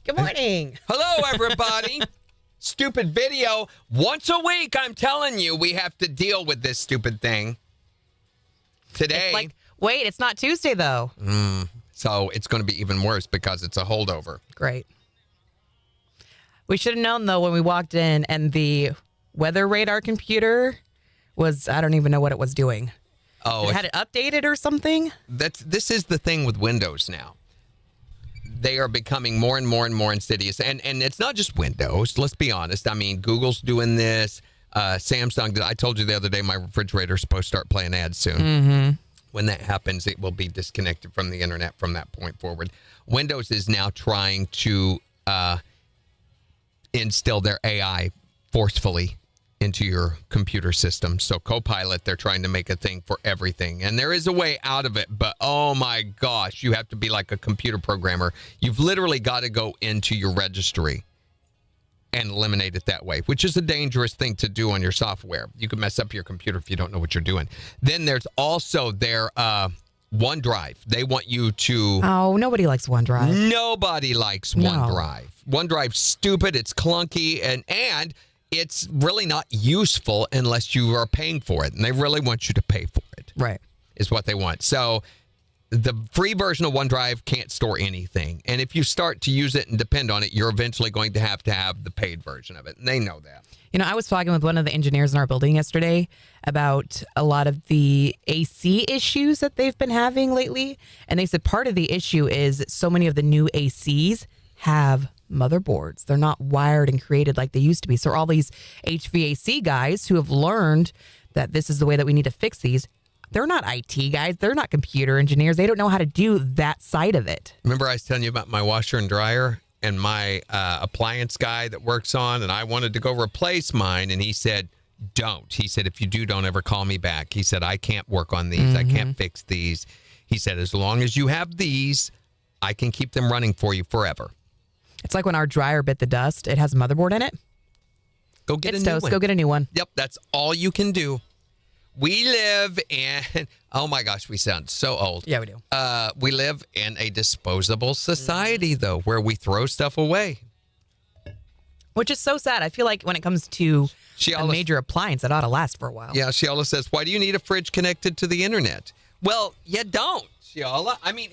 Good morning. Hello, everybody. Stupid video. Once a week, I'm telling you, we have to deal with this stupid thing. Today. Wait, it's not Tuesday, though. So it's going to be even worse because it's a holdover. Great. We should have known, though, when we walked in and the weather radar computer was, I don't even know what it was doing. Oh, it had it updated or something? This is the thing with Windows now. They are becoming more and more and more insidious. And it's not just Windows. Let's be honest. I mean, Google's doing this. Samsung, I told you the other day, my refrigerator's supposed to start playing ads soon. Mm-hmm. When that happens, it will be disconnected from the internet from that point forward. Windows is now trying to instill their AI forcefully into your computer system. So Copilot, they're trying to make a thing for everything. And there is a way out of it, but oh my gosh, you have to be like a computer programmer. You've literally got to go into your registry and eliminate it that way, which is a dangerous thing to do on your software. You can mess up your computer if you don't know what you're doing. Then there's also their OneDrive. They want you to... Oh, nobody likes OneDrive. Nobody likes OneDrive. OneDrive's stupid, it's clunky, and it's really not useful unless you are paying for it. And they really want you to pay for it. Right. Is what they want. So the free version of OneDrive can't store anything. And if you start to use it and depend on it, you're eventually going to have the paid version of it. And they know that. You know, I was talking with one of the engineers in our building yesterday about a lot of the AC issues that they've been having lately. And they said part of the issue is so many of the new ACs have motherboards. They're not wired and created like they used to be. So all these HVAC guys who have learned that this is the way that we need to fix these, they're not IT guys. They're not computer engineers. They don't know how to do that side of it. Remember I was telling you about my washer and dryer and my appliance guy that works on, and I wanted to go replace mine, and he said, don't. He said, if you do, don't ever call me back. He said, I can't work on these. I can't fix these. He said, as long as you have these, I can keep them running for you forever. It's like when our dryer bit the dust. It has a motherboard in it. Go get it's a new toast. one. Go get a new one. Yep, that's all you can do. We live in, oh my gosh, we sound so old. Yeah, we do. We live in a disposable society, though, where we throw stuff away. Which is so sad. I feel like when it comes to a major appliance, it ought to last for a while. Yeah, Sheola says, why do you need a fridge connected to the internet? Well, you don't, Sheola. I mean,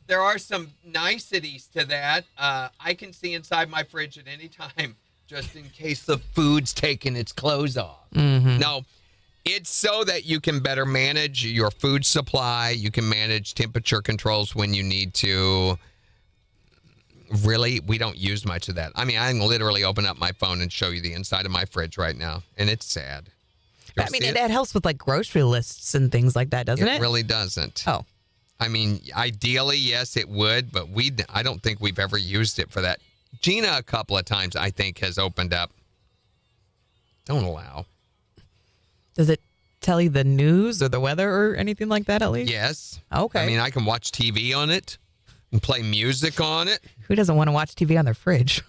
there are some niceties to that. I can see inside my fridge at any time, just in case the food's taking its clothes off. Mm-hmm. No, it's so that you can better manage your food supply. You can manage temperature controls when you need to. Really, we don't use much of that. I mean, I can literally open up my phone and show you the inside of my fridge right now, and it's sad. I mean, it helps with like grocery lists and things like that, doesn't it? It really doesn't. Oh. I mean, ideally, yes, it would, but I don't think we've ever used it for that. Gina, a couple of times, I think, has opened up. Don't allow. Does it tell you the news or the weather or anything like that at least? Yes. Okay. I mean, I can watch TV on it and play music on it. Who doesn't want to watch TV on their fridge?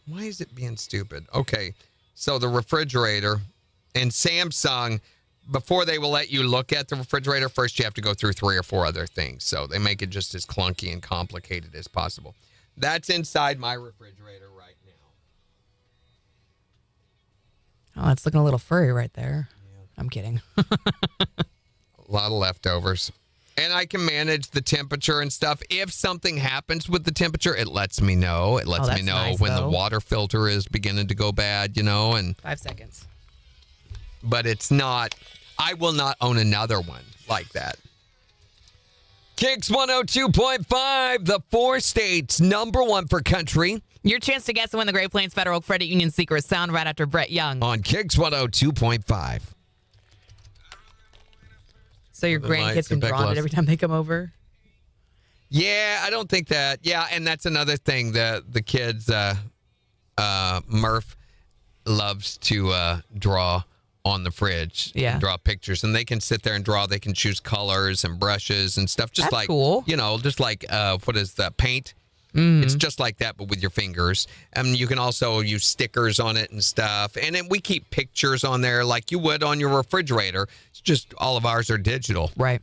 Why is it being stupid? Okay, so the refrigerator and Samsung, before they will let you look at the refrigerator, first you have to go through 3 or 4 other things. So they make it just as clunky and complicated as possible. That's inside my refrigerator right now. Oh, it's looking a little furry right there. Yeah. I'm kidding. A lot of leftovers. And I can manage the temperature and stuff. If something happens with the temperature, it lets me know. It lets me know nice, when though. the water filter is beginning to go bad, and 5 seconds. But it's not, I will not own another one like that. KIX 102.5, the 4 states, #1 for country. Your chance to guess and win the Great Plains Federal Credit Union Secret Sound right after Brett Young. On KIX 102.5. So your grandkids can draw on it every time they come over? Yeah, I don't think that. Yeah, and that's another thing. The kids, Murph loves to draw on the fridge. Yeah. Draw pictures. And they can sit there and draw. They can choose colors and brushes and stuff. Just That's like, cool. Just like, what is the paint? Mm-hmm. It's just like that, but with your fingers. And you can also use stickers on it and stuff. And then we keep pictures on there like you would on your refrigerator. It's just all of ours are digital. Right.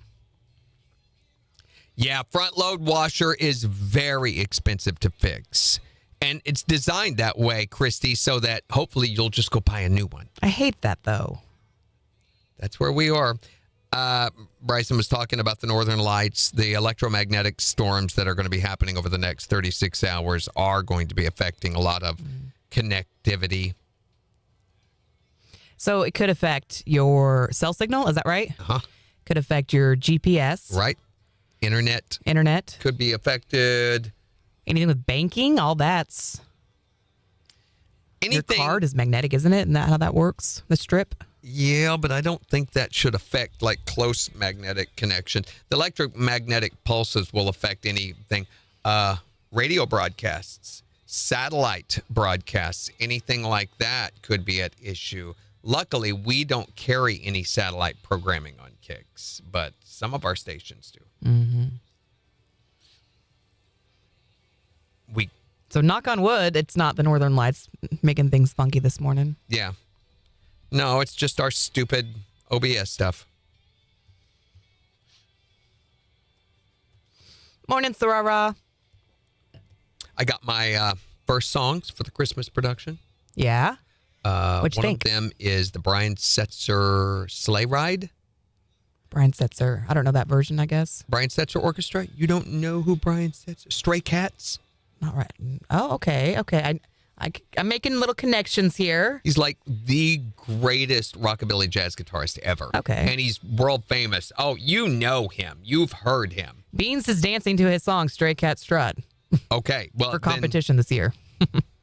Yeah, front load washer is very expensive to fix. And it's designed that way, Christy, so that hopefully you'll just go buy a new one. I hate that, though. That's where we are. Bryson was talking about the northern lights. The electromagnetic storms that are going to be happening over the next 36 hours are going to be affecting a lot of connectivity. So it could affect your cell signal. Is that right? Uh-huh. Could affect your GPS. Right. Internet could be affected. Anything with banking, all that's. Anything. Your card is magnetic, isn't it? Isn't that how that works? The strip? Yeah, but I don't think that should affect like close magnetic connection. The electromagnetic pulses will affect anything. Radio broadcasts, satellite broadcasts, anything like that could be at issue. Luckily, we don't carry any satellite programming on KIX, but some of our stations do. Mm-hmm. We So knock on wood, it's not the northern lights making things funky this morning. Yeah. No, it's just our stupid OBS stuff. Morning, Sarara. I got my first songs for the Christmas production. Yeah? What'd you think? One of them is the Brian Setzer Sleigh Ride. Brian Setzer. I don't know that version, I guess. Brian Setzer Orchestra. You don't know who Brian Setzer? Stray Cats. Not right. Oh, okay. Okay. I'm making little connections here. He's like the greatest rockabilly jazz guitarist ever. Okay. And he's world famous. Oh, you know him. You've heard him. Beans is dancing to his song Stray Cat Strut Okay. Well, for competition this year.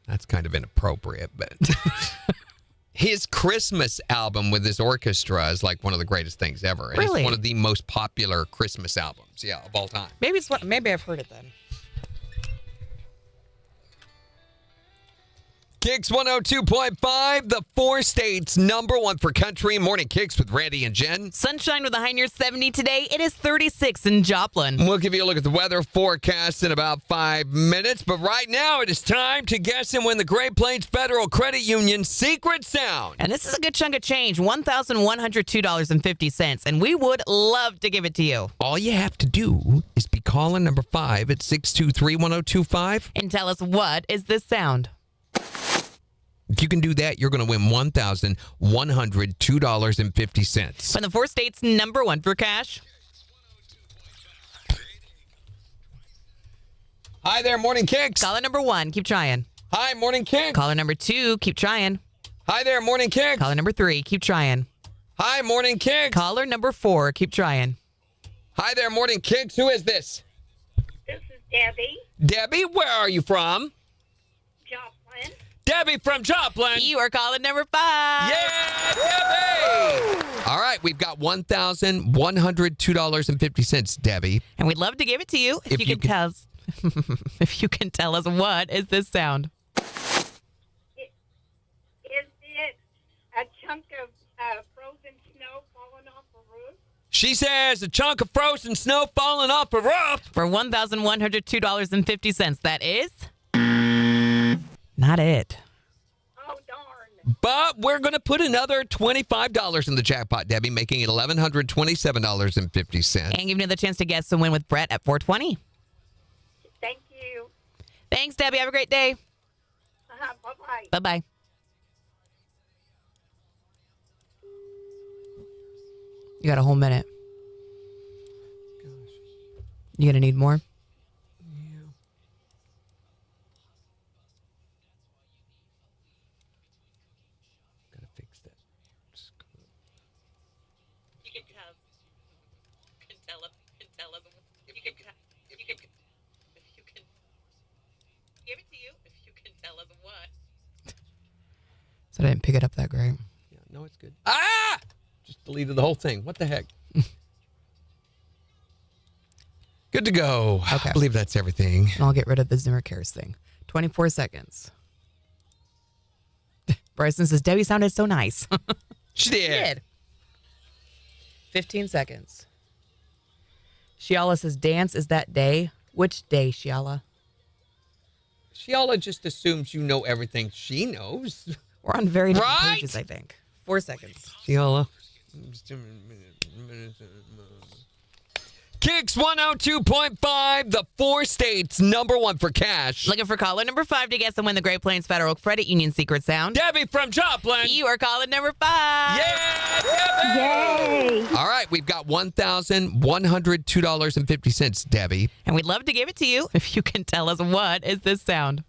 That's kind of inappropriate, but his Christmas album with his orchestra is like one of the greatest things ever. And Really? It's one of the most popular Christmas albums, of all time. Maybe I've heard it then. KIX 102.5, the 4 states #1 for country. Morning KIX with Randy and Jen. Sunshine with a high near 70 today. It is 36 in Joplin. We'll give you a look at the weather forecast in about 5 minutes. But right now, it is time to guess and win the Great Plains Federal Credit Union Secret Sound. And this is a good chunk of change, $1,102.50. And we would love to give it to you. All you have to do is be caller number 5 at 623-1025. And tell us, what is this sound? If you can do that, you're going to win $1,102.50. From the 4 states #1 for cash. Hi there, Morning KIX. Caller number 1, keep trying. Hi, Morning KIX. Caller number 2, keep trying. Hi there, Morning KIX. Caller number 3, keep trying. Hi, Morning KIX. Caller number 4, keep trying. Hi there, Morning KIX. Who is this? This is Debbie, Debbie, where are you from? Joplin. Debbie from Joplin. You are calling number 5. Yeah, Debbie! All right, we've got $1,102.50, Debbie. And we'd love to give it to you if you can tell us. If you can tell us, what is this sound? Is it a chunk of frozen snow falling off a roof? She says a chunk of frozen snow falling off a roof. For $1,102.50. That is not it. Oh, darn. But we're going to put another $25 in the jackpot, Debbie, making it $1,127.50. And giving you the chance to guess and win with Brett at 420. Thank you. Thanks, Debbie. Have a great day. Bye-bye. Bye-bye. You got a whole minute. You going to need more? So I didn't pick it up that great. Yeah, no, it's good. Ah! Just deleted the whole thing. What the heck? Good to go. Okay. I believe that's everything. And I'll get rid of the Zimmer Cares thing. 24 seconds. Bryson says, Debbie sounded so nice. She did. 15 seconds. Shiala says, dance is that day. Which day, Shiala? Shiala just assumes you know everything she knows. We're on very different Right? pages, I think. 4 seconds. Shiala. KIX 102.5, the 4 states #1 for cash. Looking for caller number 5 to guess and win the Great Plains Federal Credit Union secret sound. Debbie from Joplin. You are calling number 5. Yeah, Debbie! Yay! All right, we've got $1,102.50, Debbie. And we'd love to give it to you if you can tell us what is this sound.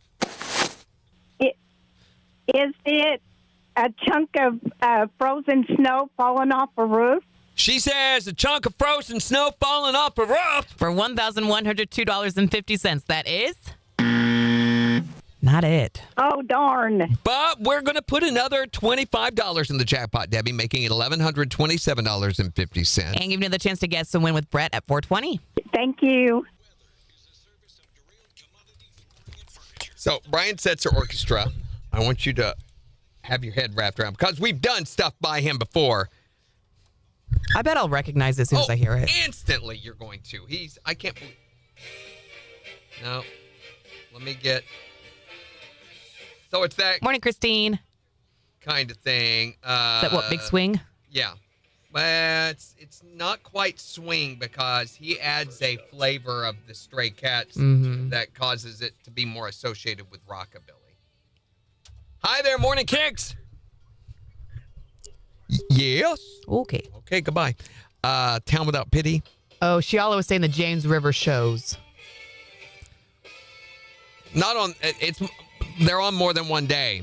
Is it a chunk of frozen snow falling off a roof? She says a chunk of frozen snow falling off a roof. For $1,102.50. That is not it. Oh, darn. But we're going to put another $25 in the jackpot, Debbie, making it $1,127.50. And giving you the chance to guess and win with Brett at 420. Thank you. So, Brian Setzer Orchestra, I want you to have your head wrapped around because we've done stuff by him before. I bet I'll recognize it as soon as I hear it. Instantly you're going to. I can't believe. No. Let me get. So it's that Morning, Christine. kind of thing. Is that what, Big Swing? Yeah. But it's not quite swing because he adds a flavor of the Stray Cats that causes it to be more associated with rockabilly. Hi there, Morning KIX. Yes. Okay. Okay, goodbye. Town Without Pity. Oh, Shiala was saying the James River shows. Not on. They're on more than one day.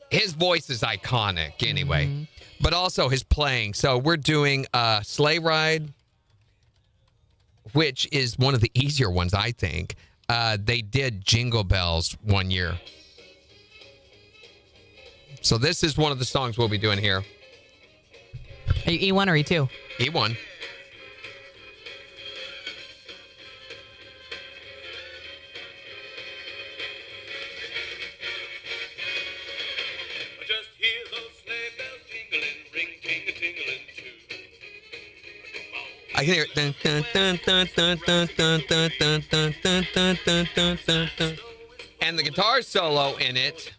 His voice is iconic anyway, but also his playing. So we're doing Sleigh Ride, which is one of the easier ones, I think. They did Jingle Bells one year. So this is one of the songs we'll be doing here. Are you E1 or E2? E1. I can hear it. Dun, dun, dun, dun, dun, dun, dun, dun, dun, dun, dun, dun, dun, dun, dun, dun. And the guitar solo in it.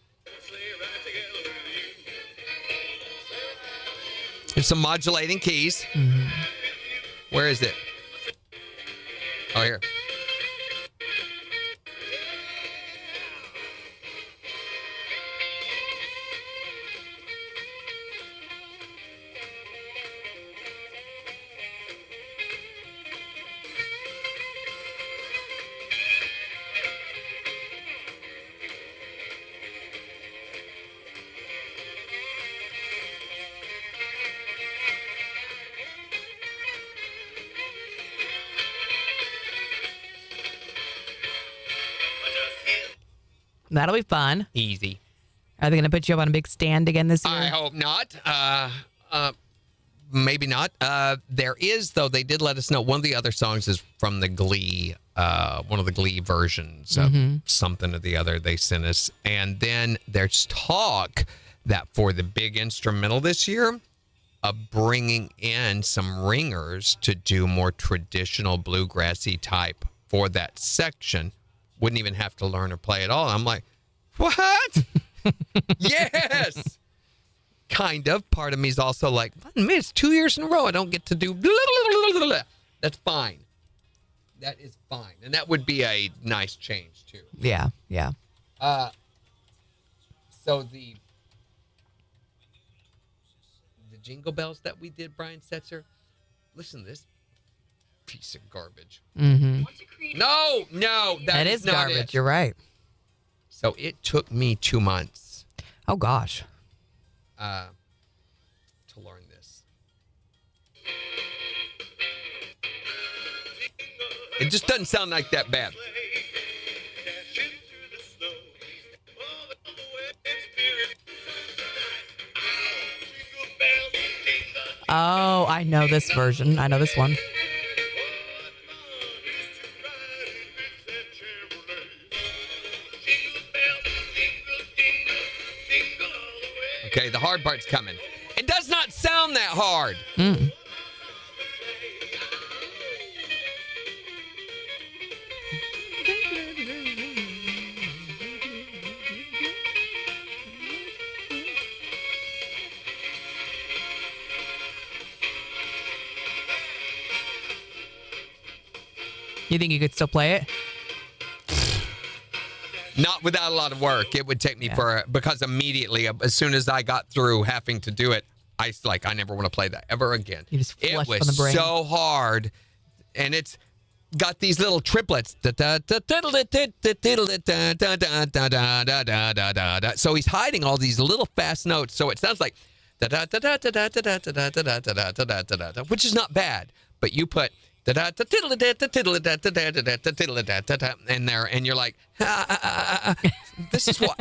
There's some modulating keys. Where is it? Oh, here. That'll be fun. Easy. Are they going to put you up on a big stand again this year? I hope not. Maybe not. There is, though, they did let us know one of the other songs is from the Glee, one of the Glee versions of something or the other they sent us. And then there's talk that for the big instrumental this year of bringing in some ringers to do more traditional bluegrassy type for that section. Wouldn't even have to learn or play at all. I'm like, what? Yes. Kind of. Part of me is also like, man, it's 2 years in a row I don't get to do. That's fine. That is fine. And that would be a nice change, too. Yeah, yeah. So the Jingle Bells that we did, Brian Setzer, listen to this piece of garbage. No, That is not garbage. it. You're right. So it took me 2 months Oh, gosh. to learn this. It just doesn't sound like that bad. Oh, I know this version. I know this one. Okay, the hard part's coming. It does not sound that hard. You think you could still play it? Not without a lot of work. It would take me because immediately, as soon as I got through having to do it, I never want to play that ever again. You just it flushed was on the brain. so hard, and it's got these little triplets. So he's hiding all these little fast notes, so it sounds like which is not bad, but you put in there, and you're like, this is what,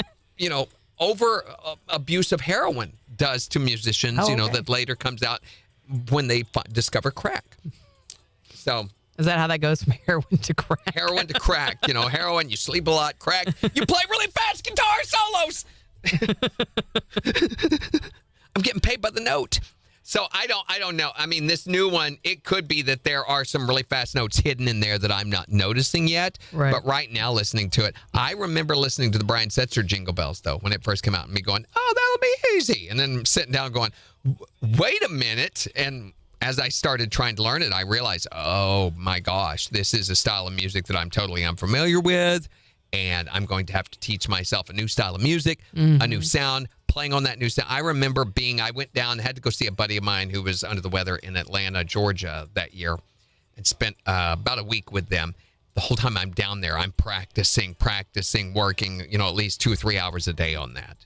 over abuse of heroin does to musicians, that later comes out when they discover crack. So is that how that goes from heroin to crack? Heroin to crack. Heroin, you sleep a lot. Crack, you play really fast guitar solos. I'm getting paid by the note. So I don't know. I mean, this new one, it could be that there are some really fast notes hidden in there that I'm not noticing yet. Right. But right now, listening to it, I remember listening to the Brian Setzer Jingle Bells, though, when it first came out, and me going, oh, that'll be easy. And then sitting down going, wait a minute. And as I started trying to learn it, I realized, oh, my gosh, this is a style of music that I'm totally unfamiliar with. And I'm going to have to teach myself a new style of music, a new sound, playing on that new sound. I remember I went down, had to go see a buddy of mine who was under the weather in Atlanta, Georgia that year, and spent about a week with them. The whole time I'm down there, I'm practicing, working, at least 2 or 3 hours a day on that.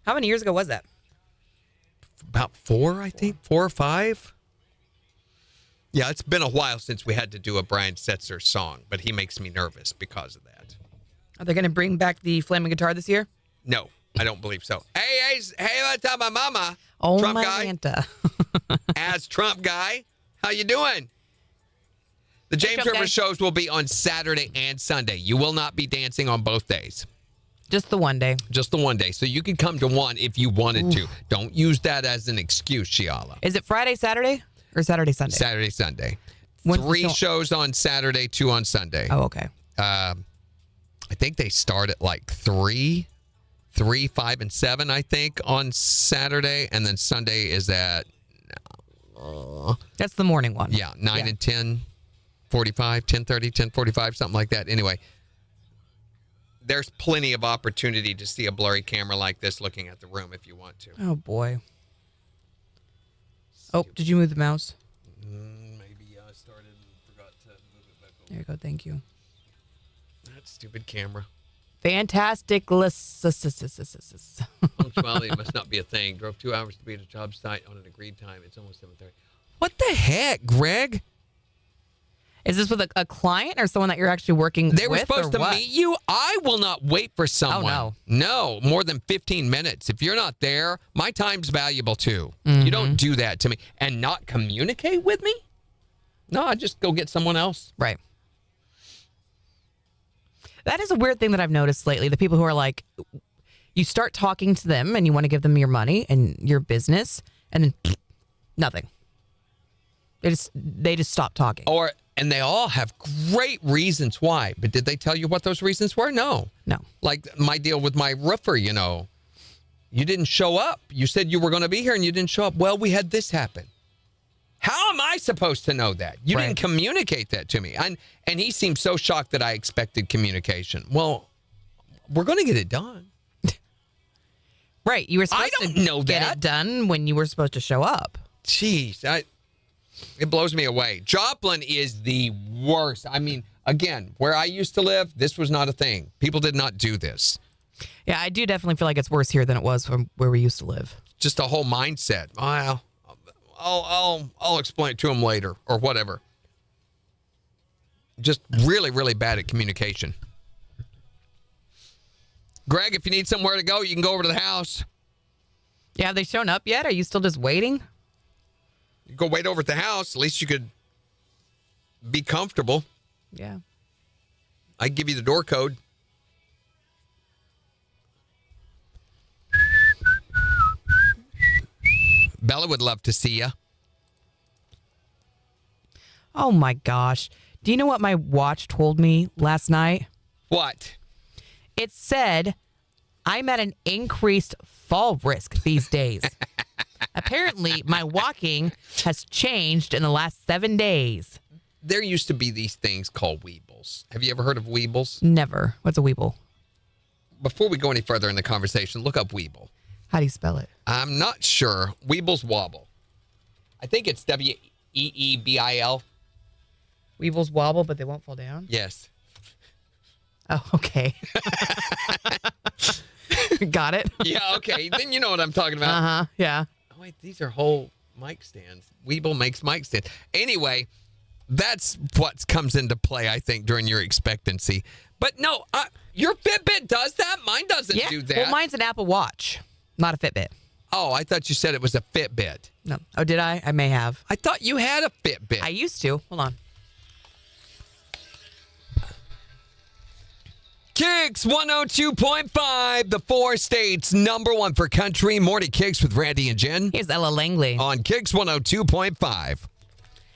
How many years ago was that? About 4, I think, 4 or 5. Yeah, it's been a while since we had to do a Brian Setzer song, but he makes me nervous because of that. Are they going to bring back the flaming guitar this year? No, I don't believe so. Hey, what's up, my mama? Oh, Trump my guy. Santa. As Trump guy, how you doing? The James Trump River guy. shows will be on Saturday and Sunday. You will not be dancing on both days. Just the one day. Just the one day. So you can come to one if you wanted to. Don't use that as an excuse, Shiala. Is it Friday, Saturday, or Saturday, Sunday? Saturday, Sunday. When's the 3 show? shows on Saturday, 2 on Sunday. Oh, okay. I think they start at like 3, 5, and 7, I think, on Saturday. And then Sunday is at... That's the morning one. 9 and 10, 45, 10:30, 10:45, something like that. Anyway, there's plenty of opportunity to see a blurry camera like this looking at the room if you want to. Oh, boy. Oh, did you move the mouse? Maybe I started and forgot to move it back over. There you go. Thank you. That stupid camera. Fantastic. Punctuality must not be a thing. Drove 2 hours to be at a job site on an agreed time. It's almost 7:30. What the heck, Greg? Is this with a client or someone that you're actually working with? They were supposed to meet you. I will not wait for someone. Oh, no. More than 15 minutes. If you're not there, my time's valuable too. You don't do that to me. And not communicate with me? No, I just go get someone else. Right. That is a weird thing that I've noticed lately. The people who are like, you start talking to them and you want to give them your money and your business, and then nothing. They just stop talking. And they all have great reasons why. But did they tell you what those reasons were? No. Like my deal with my roofer, you didn't show up. You said you were going to be here and you didn't show up. Well, we had this happen. How am I supposed to know that? You didn't communicate that to me. And he seemed so shocked that I expected communication. Well, we're going to get it done. Right. You were supposed I don't to know get that. it done when you were supposed to show up. Jeez, it blows me away. Joplin is the worst. I mean, again, where I used to live, this was not a thing. People did not do this. Yeah, I do definitely feel like it's worse here than it was from where we used to live. Just a whole mindset. Well, I'll explain it to them later or whatever. Just really, really bad at communication. Greg, if you need somewhere to go, you can go over to the house. Yeah, have they shown up yet? Are you still just waiting? You go wait over at the house. At least you could be comfortable. Yeah. I'd give you the door code. Bella would love to see you. Oh, my gosh. Do you know what my watch told me last night? What? It said I'm at an increased fall risk these days. Apparently, my walking has changed in the last 7 days. there used to be these things called Weebles. Have you ever heard of Weebles? Never. What's a Weeble? Before we go any further in the conversation, look up Weeble. How do you spell it? I'm not sure. Weebles Wobble. I think it's Weebil. Weebles wobble, but they won't fall down? Yes. Oh, okay. Got it. Yeah, okay. Then you know what I'm talking about. Uh-huh, yeah. Oh, wait, these are whole mic stands. Weeble makes mic stands. Anyway, that's what comes into play, I think, during your expectancy. But no, your Fitbit does that. Mine doesn't do that. Well, mine's an Apple Watch, not a Fitbit. Oh, I thought you said it was a Fitbit. No. Oh, did I? I may have. I thought you had a Fitbit. I used to. Hold on. KIX 102.5, the 4 states #1 for country. Morning KIX with Randy and Jen Here's Ella Langley. on KIX 102.5.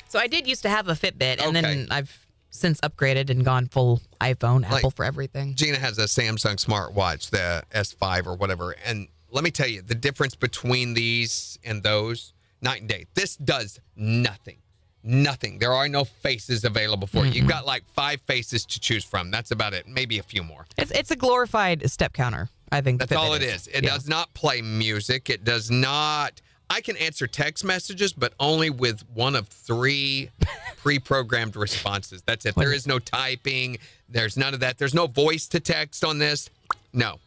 So I did used to have a Fitbit, and Okay. then I've since upgraded and gone full iPhone, Apple for everything. Gina has a Samsung smartwatch, the S5 or whatever. And let me tell you, the difference between these and those, night and day. This does nothing. Nothing. There are no faces available for you. You've got like 5 faces to choose from. That's about it. Maybe a few more. It's a glorified step counter, I think. That's all it is. It does not play music. It does not. I can answer text messages, but only with one of 3 pre-programmed responses. That's it. There is no typing. There's none of that. There's no voice to text on this. No,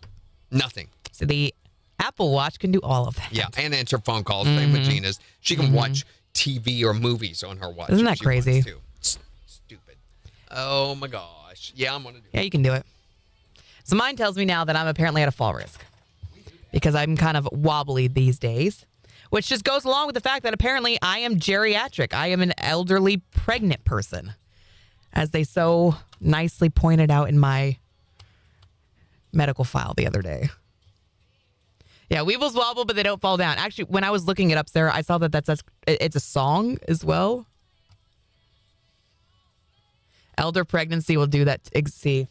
nothing. So the Apple Watch can do all of that. Yeah, and answer phone calls. Same with Gina's. She can watch TV or movies on her watch. Isn't if that she crazy? wants to. Stupid. Oh my gosh. Yeah, I'm gonna do it. Yeah, you can do it. So mine tells me now that I'm apparently at a fall risk because I'm kind of wobbly these days, which just goes along with the fact that apparently I am geriatric. I am an elderly pregnant person, as they so nicely pointed out in my medical file the other day. Yeah, Weebles wobble, but they don't fall down. Actually, when I was looking it up, Sarah, I saw that it's a song as well. Elder pregnancy will do that. See.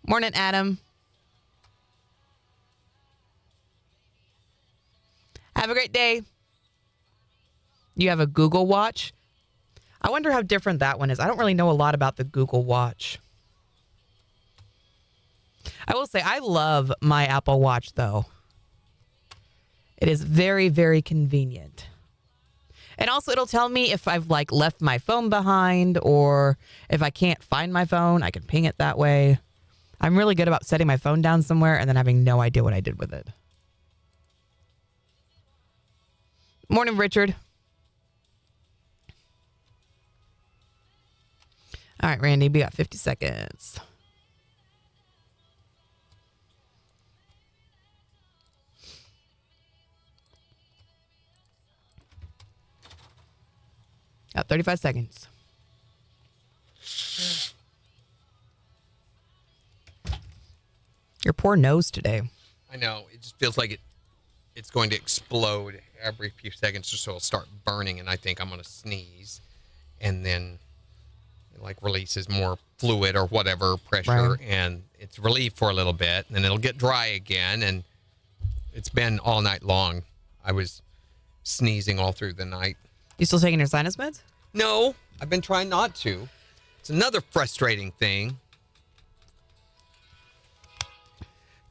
Morning, Adam. Have a great day. You have a Google Watch? I wonder how different that one is. I don't really know a lot about the Google Watch. I will say I love my Apple Watch, though. It is very, very convenient. And also, it'll tell me if I've left my phone behind, or if I can't find my phone, I can ping it that way. I'm really good about setting my phone down somewhere and then having no idea what I did with it. Morning, Richard. All right, Randy, we got 50 seconds. Got 35 seconds. Your poor nose today. I know. It just feels like it's going to explode every few seconds or so. It'll start burning, and I think I'm going to sneeze. And then it releases more fluid or whatever, pressure, Right. and it's relieved for a little bit. And then it'll get dry again, and it's been all night long. I was sneezing all through the night. You still taking your sinus meds? No, I've been trying not to. It's another frustrating thing.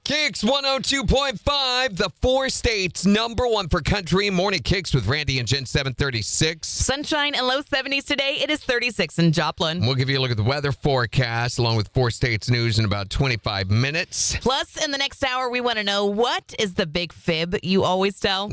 KIX 102.5, the 4 states #1 for country. Morning KIX with Randy and Jen, 736. Sunshine and low 70s today. It is 36 in Joplin. We'll give you a look at the weather forecast along with 4 states news in about 25 minutes. Plus, in the next hour, we want to know, what is the big fib you always tell?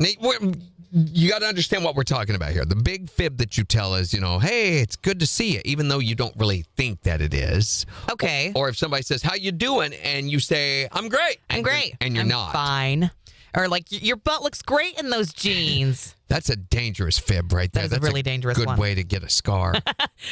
You got to understand what we're talking about here. The big fib that you tell is, hey, it's good to see you, even though you don't really think that it is. Okay. Or if somebody says, how you doing? And you say, I'm great. I'm great. And you're I'm not. Fine. Or your butt looks great in those jeans. That's a dangerous fib right there. That is a That's really dangerous good one. way to get a scar.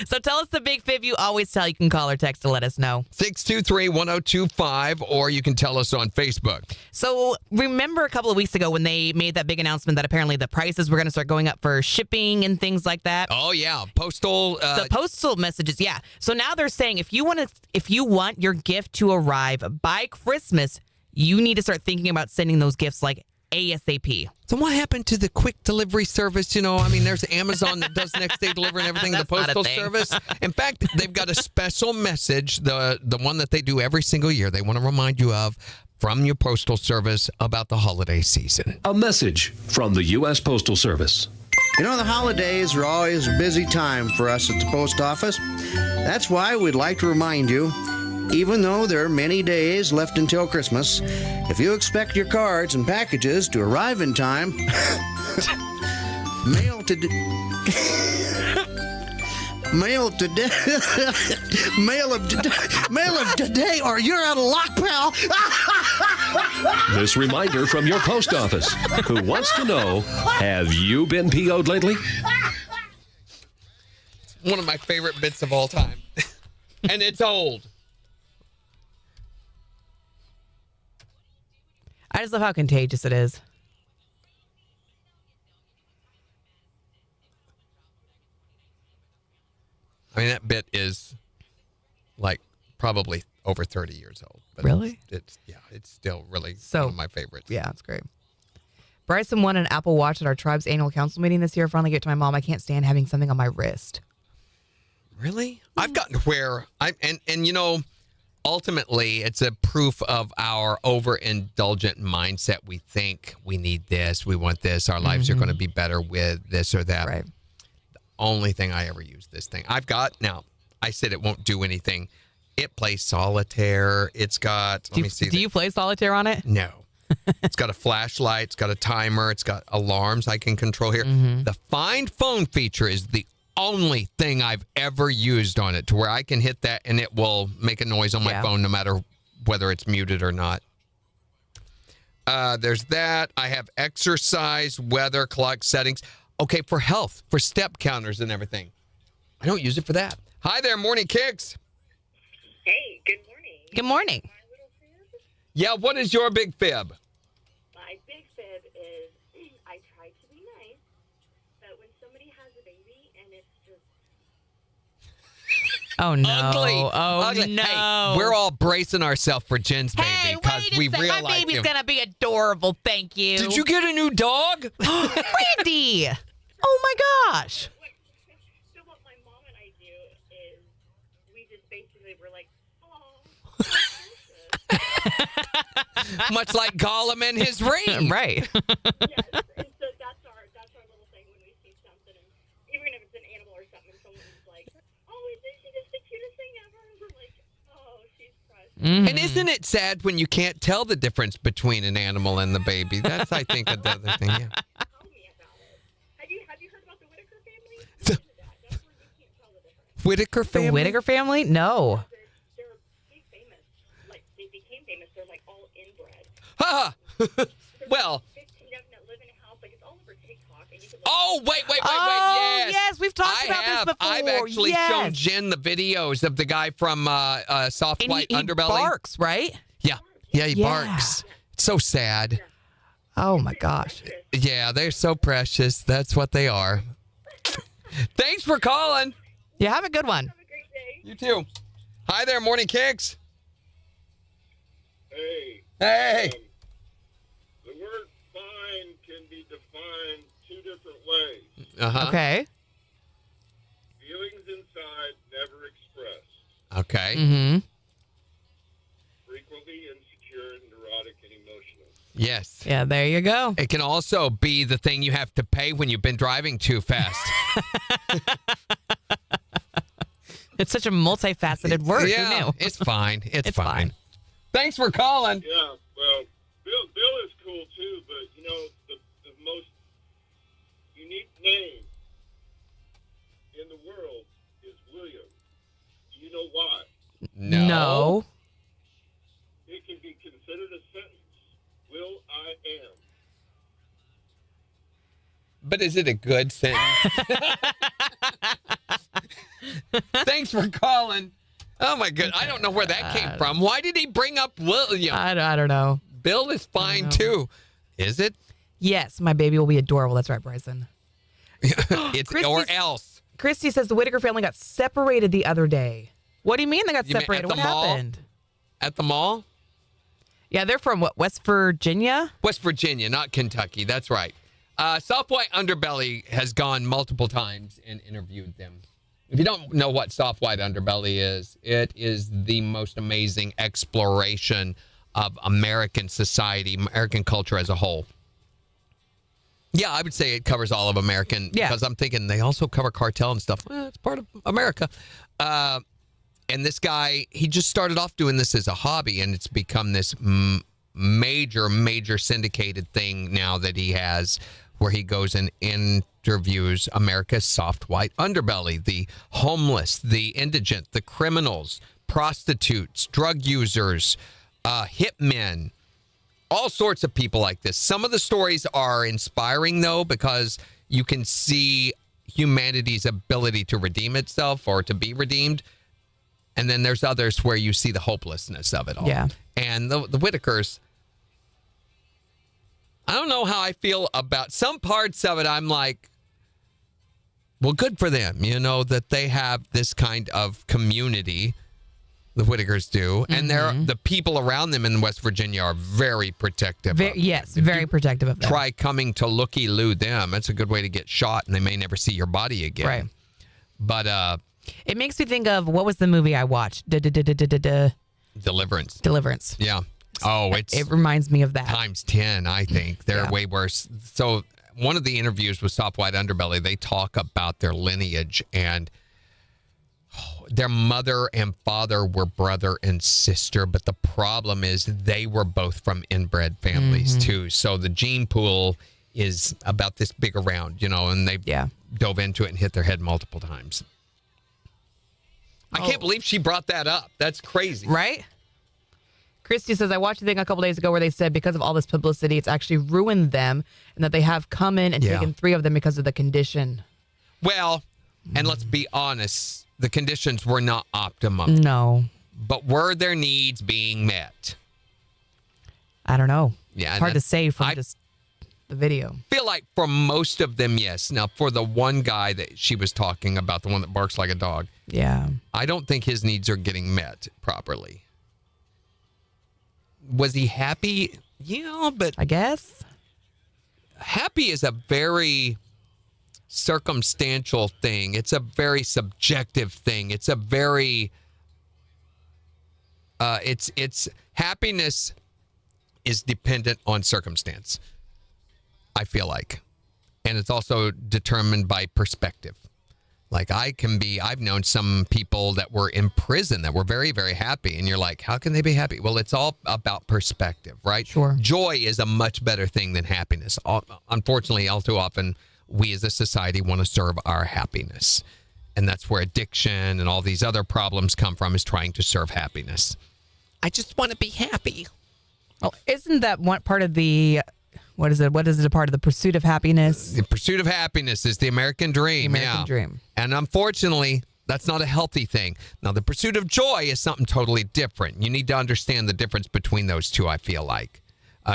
So tell us the big fib you always tell. You can call or text to let us know. 623-1025, or you can tell us on Facebook. So remember a couple of weeks ago when they made that big announcement that apparently the prices were going to start going up for shipping and things like that? Oh, yeah. Postal. The postal messages, yeah. So now they're saying if you want your gift to arrive by Christmas, you need to start thinking about sending those gifts ASAP. So what happened to the quick delivery service? You know, I mean, there's Amazon that does next day delivery and everything, the That's not a postal thing. service. In fact, they've got a special message, the one that they do every single year. They want to remind you of from your postal service about the holiday season. A message from the U.S. Postal Service. You know, the holidays are always a busy time for us at the post office. That's why we'd like to remind you, even though there are many days left until Christmas, if you expect your cards and packages to arrive in time, mail today, mail of today, or you're out of luck, pal. This reminder from your post office, who wants to know, have you been PO'd lately? One of my favorite bits of all time. And it's old. I just love how contagious it is. I mean, that bit is like probably over 30 years old. But Really? It's still really So- one of my favorites. Yeah, it's great. Bryson won an Apple Watch at our tribe's annual council meeting this year. Finally get to my mom. I can't stand having something on my wrist. Really? I've gotten where and you know, ultimately it's a proof of our overindulgent mindset. We think we need this, we want this, our lives are going to be better with this or that. Right. Only thing I ever use this thing. I've got now. I said it won't do anything. It plays solitaire. It's got. Let me see. Do you play solitaire on it? No. It's got a flashlight. It's got a timer. It's got alarms I can control here. The Find Phone feature is the only thing I've ever used on it to where I can hit that and it will make a noise on my Yeah. phone no matter whether it's muted or not. There's that. I have exercise, weather, clock settings. Okay, for health, for step counters and everything. I don't use it for that. Hi there, Morning Kicks. Hey, good morning. Good morning. My little fib? Yeah, what is your big fib? My big fib is I try to be nice, but when somebody has a baby and it's just Oh, no. Ugly. Oh, Ugly. no. Hey, we're all bracing ourselves for Jen's baby Hey, because wait a we second. realize My baby's going to be adorable. Thank you. Did you get a new dog? Randy. Oh, my gosh. so what my mom and I do is we just basically we're like, oh, Much like Gollum and his ring. Right. yes. And so that's our little thing when we see something, and even if it's an animal or something, and someone's like, oh, isn't she just the cutest thing ever? And we're like, oh, she's precious. And isn't it sad when you can't tell the difference between an animal and the baby? That's, I think, another thing. Yeah. Tell me about it. Have you heard about the Whitaker family? That's where you can't tell the difference. Whitaker The family? Whitaker family? No. They're big famous. Like they became famous. They're like all inbred. Ha! Well, 15 of them that live in a house. Like it's all over TikTok. And you can oh, wait. Oh, Yes. we've talked I about have. this before. I've actually Yes. shown Jen the videos of the guy from Soft And White he Underbelly. barks, right? Yeah. Yeah, he Yeah. barks. It's so sad. Oh, my gosh. Yeah, they're so precious. That's what they are. Thanks for calling. Yeah, have a good one. have a great day. You too. Hi there, Morning Kicks. Hey, Hey. the word fine can be defined two different ways. Uh-huh. Okay. Feelings inside never expressed, Okay. Mm-hmm. frequently insecure, neurotic, and emotional. Yes. Yeah, there you go. It can also be the thing you have to pay when you've been driving too fast. It's such a multifaceted word. Yeah, Who knew? it's fine. It's, It's fine. fine. Thanks for calling. Yeah, well, Bill is cool too, but you know the most unique name in the world is William. Do you know why? No. It can be considered a sentence. Will I am. But is it a good sentence? Thanks for calling. Oh, my goodness. I don't know where that came from. Why did he bring up William? I don't know. Bill is fine, too. Is it? Yes, my baby will be adorable. That's right, Bryson. It's or Christy's- else. Christy says the Whitaker family got separated the other day. What do you mean they got You mean at separated? the What mall? happened? At the mall? Yeah, they're from what, West Virginia? West Virginia, not Kentucky. That's right. Soft White Underbelly has gone multiple times and interviewed them. If you don't know what Soft White Underbelly is, it is the most amazing exploration of American society, American culture as a whole. Yeah, I would say it covers all of American, because I'm thinking they also cover cartel and stuff. Well, it's part of America. And this guy, he just started off doing this as a hobby, and it's become this major syndicated thing now that he has, where he goes and interviews America's soft white underbelly, the homeless, the indigent, the criminals, prostitutes, drug users, hitmen, all sorts of people like this. Some of the stories are inspiring, though, because you can see humanity's ability to redeem itself or to be redeemed. And then there's others where you see the hopelessness of it all. Yeah. And the Whitakers, I don't know how I feel about some parts of it. I'm like, well, good for them, that they have this kind of community. The Whitakers do. And the people around them in West Virginia are very protective. Very protective of them. Try coming to looky-loo them. That's a good way to get shot, and they may never see your body again. Right. But it makes me think of, what was the movie I watched? Deliverance. Deliverance. Yeah. Oh, it reminds me of that. Times 10, I think. They're way worse. So one of the interviews with Soft White Underbelly, they talk about their lineage, and their mother and father were brother and sister, but the problem is they were both from inbred families too. So the gene pool is about this big around, and they dove into it and hit their head multiple times. I can't believe she brought that up. That's crazy. Right? Christy says, I watched a thing a couple days ago where they said because of all this publicity, it's actually ruined them, and that they have come in and taken 3 of them because of the condition. Well, and let's be honest, the conditions were not optimum. No. But were their needs being met? I don't know. Yeah, it's hard to say from just the video. I feel like for most of them, yes. Now, for the one guy that she was talking about, the one that barks like a dog, I don't think his needs are getting met properly. Was he happy? Yeah, but I guess happy is a very circumstantial thing. It's a very subjective thing. It's a very it's happiness is dependent on circumstance, I feel like. And it's also determined by perspective. Like I've known some people that were in prison that were very, very happy. And you're like, how can they be happy? Well, it's all about perspective, right? Sure. Joy is a much better thing than happiness. Unfortunately, all too often, we as a society want to serve our happiness. And that's where addiction and all these other problems come from, is trying to serve happiness. I just want to be happy. Well, isn't that one part of the... What is it a part of the pursuit of happiness? The pursuit of happiness is the American dream. The American dream. And unfortunately, that's not a healthy thing. Now, the pursuit of joy is something totally different. You need to understand the difference between those two, I feel like.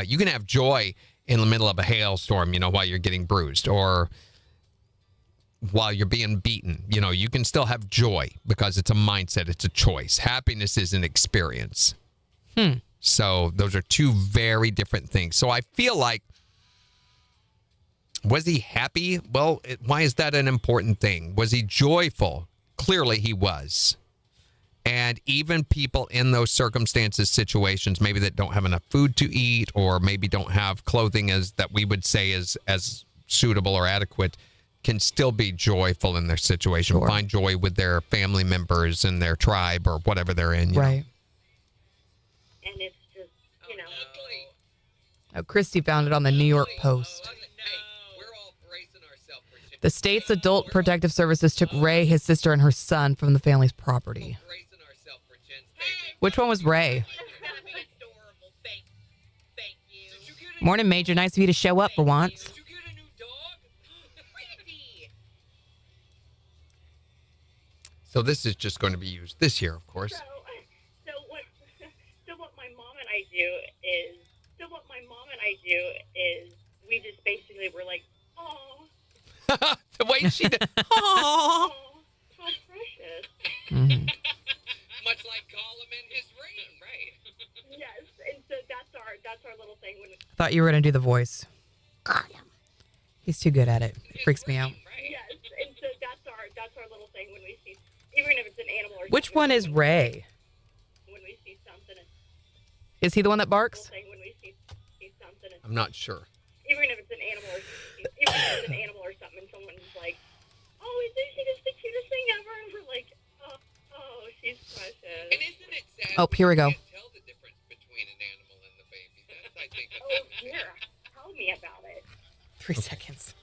You can have joy in the middle of a hailstorm, while you're getting bruised, or while you're being beaten. You can still have joy because it's a mindset. It's a choice. Happiness is an experience. So those are two very different things. So I feel like, was he happy? Well, why is that an important thing? Was he joyful? Clearly he was. And even people in those circumstances, situations, maybe that don't have enough food to eat, or maybe don't have clothing that we would say is as suitable or adequate, can still be joyful in their situation. Sure. Find joy with their family members and their tribe or whatever they're in. Right. And it's just, Oh, Christy found it on the New York Post. The state's adult protective services took Ray, his sister, and her son from the family's property. Which one was Ray? Morning, Major. Nice of you to show up for once. So this is just going to be used this year, of course. So what my mom and I do is we just basically were like, oh. The way she did. Aww. Oh, how precious. Much like Gollum and his ring, right? Yes, and so that's thought you were going to do the voice. He's too good at it. Freaks me out. Yes, and so that's our little thing when we see, even if it's an animal or Which something, one is Ray? when we see something, Is he the one that barks? little thing when we see something, I'm not sure. even if it's an animal or something, and someone's like, "Oh, isn't she just the cutest thing ever?" And we're like, "Oh, she's precious." And isn't it sad? Oh, here we go. You can't tell the difference between an animal and the baby. That's, I think, Oh, here, tell me about it. 3 seconds.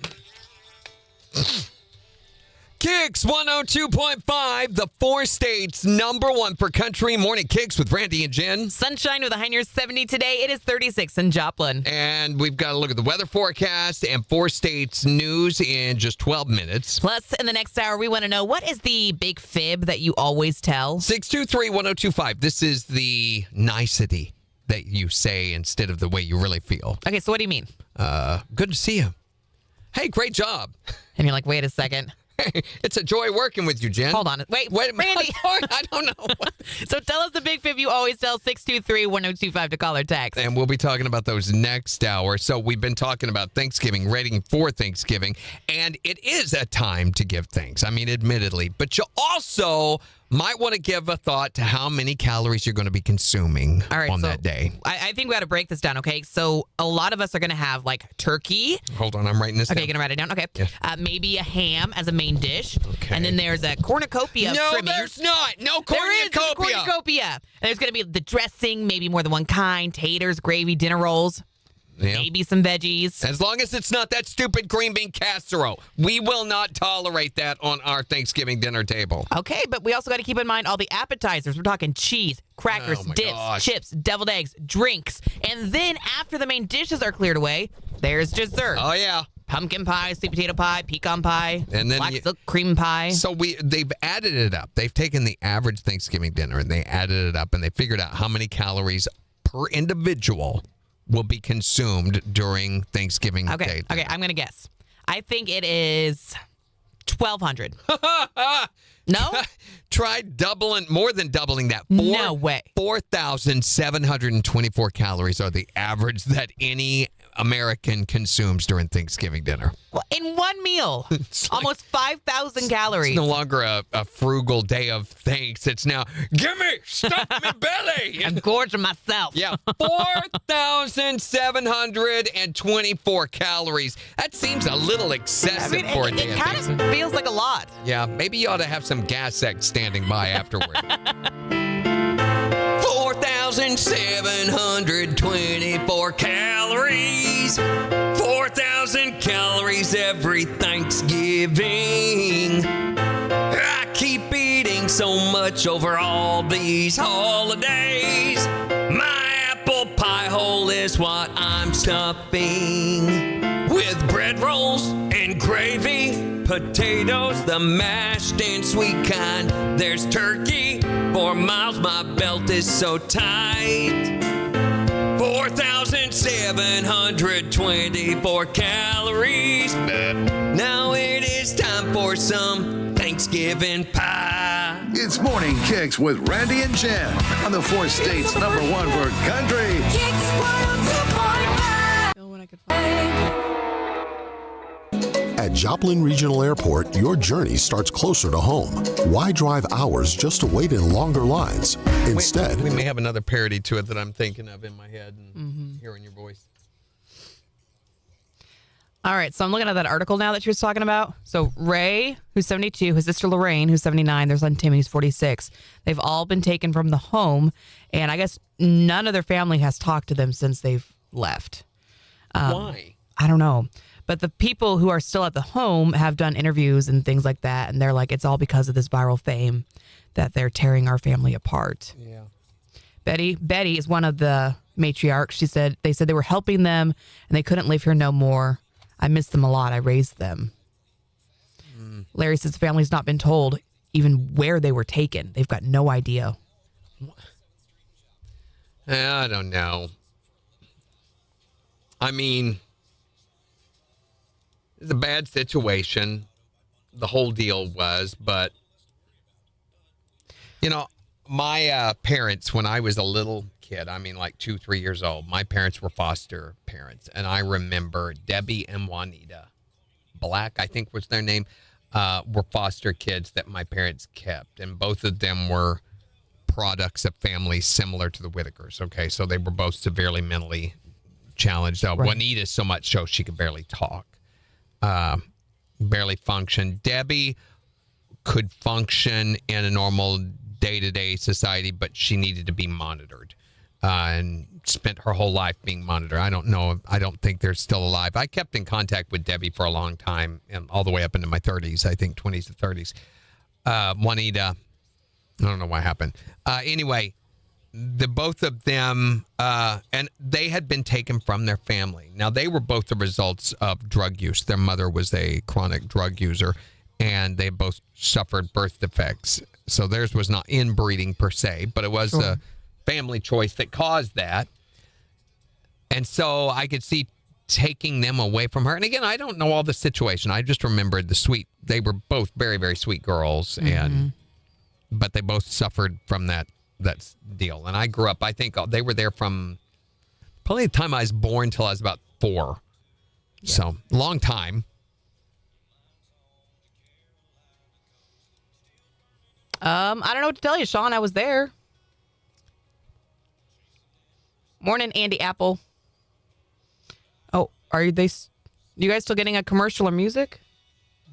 KIX 102.5, the 4 states #1 for country morning KIX with Randy and Jen. Sunshine with a high near 70 today. It is 36 in Joplin. And we've got to look at the weather forecast and 4 states news in just 12 minutes. Plus, in the next hour, we want to know, what is the big fib that you always tell? 623-1025. This is the nicety that you say instead of the way you really feel. Okay, so what do you mean? Good to see you. Hey, great job. And you're like, wait a second. It's a joy working with you, Jen. Hold on. Wait, Randy. Randy. I don't know. So tell us the big fib you always tell, 623-1025 to call or text. And we'll be talking about those next hour. So we've been talking about Thanksgiving, ready for Thanksgiving, and it is a time to give thanks. I mean, admittedly, but you also might want to give a thought to how many calories you're going to be consuming All right, on so that day. I think we got to break this down, okay? So a lot of us are going to have like turkey. Hold on, I'm writing this Okay, down. you're going to write it down? Okay. Yeah. Maybe a ham as a main dish. Okay. And then there's a cornucopia of No, trimmings. there's not. No There is a cornucopia. cornucopia. And there's going to be the dressing, maybe more than one kind, taters, gravy, dinner rolls, Yeah. maybe some veggies. As long as it's not that stupid green bean casserole, we will not tolerate that on our Thanksgiving dinner table. Okay, but we also got to keep in mind all the appetizers. We're talking cheese, crackers, Oh, my dips, gosh. chips, deviled eggs, drinks. And then after the main dishes are cleared away, there's dessert. Oh, yeah. Pumpkin pie, sweet potato pie, pecan pie, And then black silk cream pie. So they've added it up. They've taken the average Thanksgiving dinner and they added it up and they figured out how many calories per individual will be consumed during Thanksgiving Okay, Day. okay, I'm going to guess. I think it is 1,200. No? Try more than doubling that. No way. 4,724 calories are the average that any American consumes during Thanksgiving dinner. Well, in one meal, It's like- almost 5,000 calories. It's no longer a frugal day of thanks. It's now, gimme, stuff me belly. I'm gorging myself. Yeah, 4,724 calories. That seems a little I excessive mean, for a day it of kind Thanksgiving. of feels like a lot. Yeah, maybe you ought to have some gas X standing by afterward. 4,724 calories. 4,000 calories every Thanksgiving. I keep eating so much over all these holidays. My apple pie hole is what I'm stuffing. With bread rolls and gravy, potatoes, the mashed and sweet kind. There's turkey, 4 miles, my belt is so tight. 4,724 calories. Now it is time for some Thanksgiving pie. It's Morning Kicks with Randy and Jen on the 4 states #1 for country. KIX 102.5. At Joplin Regional Airport, your journey starts closer to home. Why drive hours just to wait in longer lines? Instead, We may have another parody to it that I'm thinking of in my head and hearing your voice. All right, so I'm looking at that article now that she was talking about. So Ray, who's 72, his sister Lorraine, who's 79, their son Tim, who's 46. They've all been taken from the home, and I guess none of their family has talked to them since they've left. Why? I don't know. But the people who are still at the home have done interviews and things like that, and they're like, it's all because of this viral fame that they're tearing our family apart. Yeah. Betty is one of the matriarchs. She said they were helping them and they couldn't live here no more. I miss them a lot. I raised them. Larry says the family's not been told even where they were taken. They've got no idea. I don't know. I mean, it's a bad situation. The whole deal was, but you know, my parents, when I was a little kid. I mean, like 2, 3 years old. My parents were foster parents. And I remember Debbie and Juanita Black, I think was their name, were foster kids that my parents kept. And both of them were products of families similar to the Whitakers. Okay, so they were both severely mentally challenged. Right. Juanita so much so she could barely talk, barely function. Debbie could function in a normal day-to-day society, but she needed to be monitored, and spent her whole life being monitored. I don't know. I don't think they're still alive. I kept in contact with Debbie for a long time, and all the way up into my 30s, I think 20s to 30s. Juanita, I don't know what happened. Anyway, the both of them, and they had been taken from their family. Now, they were both the results of drug use. Their mother was a chronic drug user, and they both suffered birth defects. So theirs was not inbreeding per se, but it was a family choice that caused that. And so I could see taking them away from her. And again, I don't know all the situation. I just remembered they were both very, very sweet girls, but they both suffered from that deal. And I grew up, I think they were there from probably the time I was born till I was about 4. Yeah. So long time. I don't know what to tell you, Sean. I was there. Morning, Andy Apple. Oh, you guys still getting a commercial or music?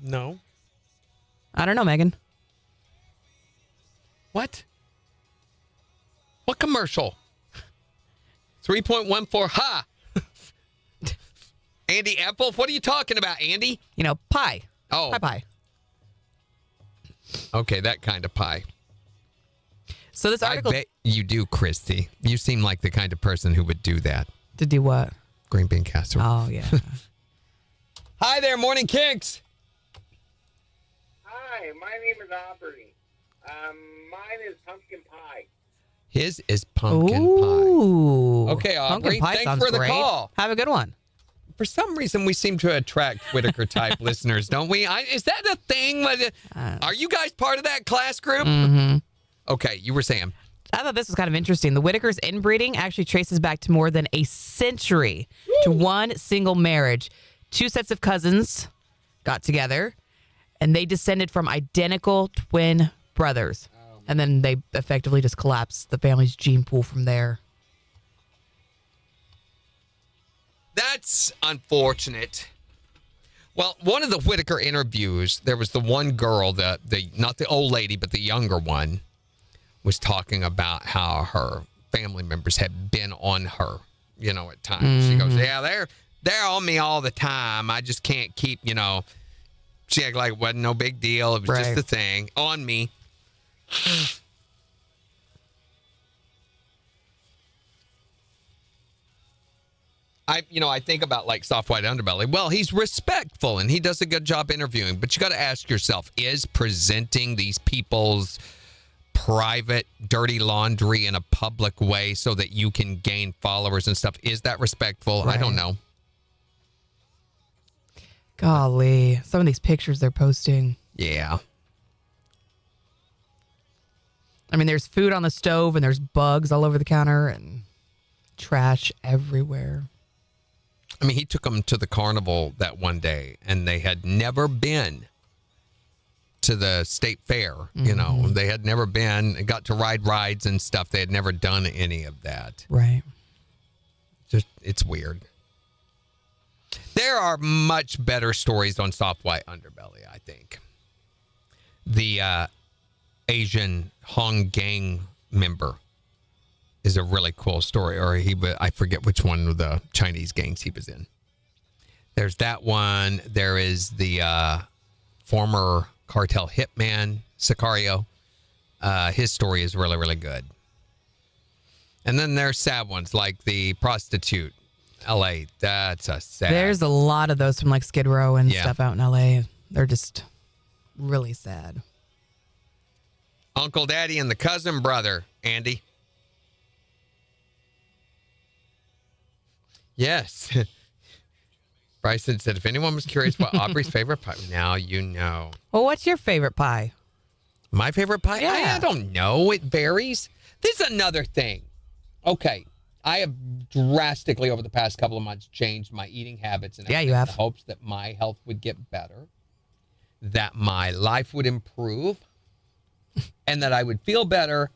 No. I don't know, Megan. What? What commercial? 3.14. Ha! Andy Apple? What are you talking about, Andy? Pie. Oh. Pie. Okay, that kind of pie. So this article... I bet you do, Christy. You seem like the kind of person who would do that. To do what? Green bean casserole. Oh, yeah. Hi there, Morning KIX. Hi, my name is Aubrey. Mine is pumpkin pie. His is pumpkin Ooh. pie. Okay, Aubrey, Pumpkin pie thanks for the great. call. Have a good one. For some reason, we seem to attract Whitaker-type listeners, don't we? Is that a thing? Are you guys part of that class group? Mm-hmm. Okay, you were saying. I thought this was kind of interesting. The Whitakers' inbreeding actually traces back to more than a century to one single marriage. 2 sets of cousins got together, and they descended from identical twin brothers. And then they effectively just collapsed the family's gene pool from there. That's unfortunate. Well, one of the Whitaker interviews, there was the one girl, not the old lady, but the younger one, was talking about how her family members had been on her, at times. She goes, yeah, they're on me all the time. I just can't keep, she acted like it wasn't no big deal. It was just a thing on me. I think about like Soft White Underbelly. Well, he's respectful and he does a good job interviewing, but you got to ask yourself, is presenting these people's private dirty laundry in a public way so that you can gain followers and stuff, is that respectful? Right. I don't know. Golly, some of these pictures they're posting. Yeah. I mean, there's food on the stove and there's bugs all over the counter and trash everywhere. I mean, he took them to the carnival that one day and they had never been to the state fair. They had never been and got to ride rides and stuff. They had never done any of that. Right. It's weird. There are much better stories on Soft White Underbelly, I think. The Asian Hong gang member is a really cool story. Or I forget which one of the Chinese gangs he was in. There's that one. There is the former cartel hitman, Sicario. His story is really, really good. And then there's sad ones like the prostitute, L.A. That's a sad. There's a lot of those from like Skid Row and stuff out in L.A. They're just really sad. Uncle Daddy and the cousin brother, Andy. Yes. Bryson said, if anyone was curious what Aubrey's favorite pie, now you know. Well, what's your favorite pie? My favorite pie? Yeah. I don't know. It varies. This is another thing. Okay. I have drastically over the past couple of months changed my eating habits and Yeah, you have. in the hopes that my health would get better, that my life would improve, and that I would feel better.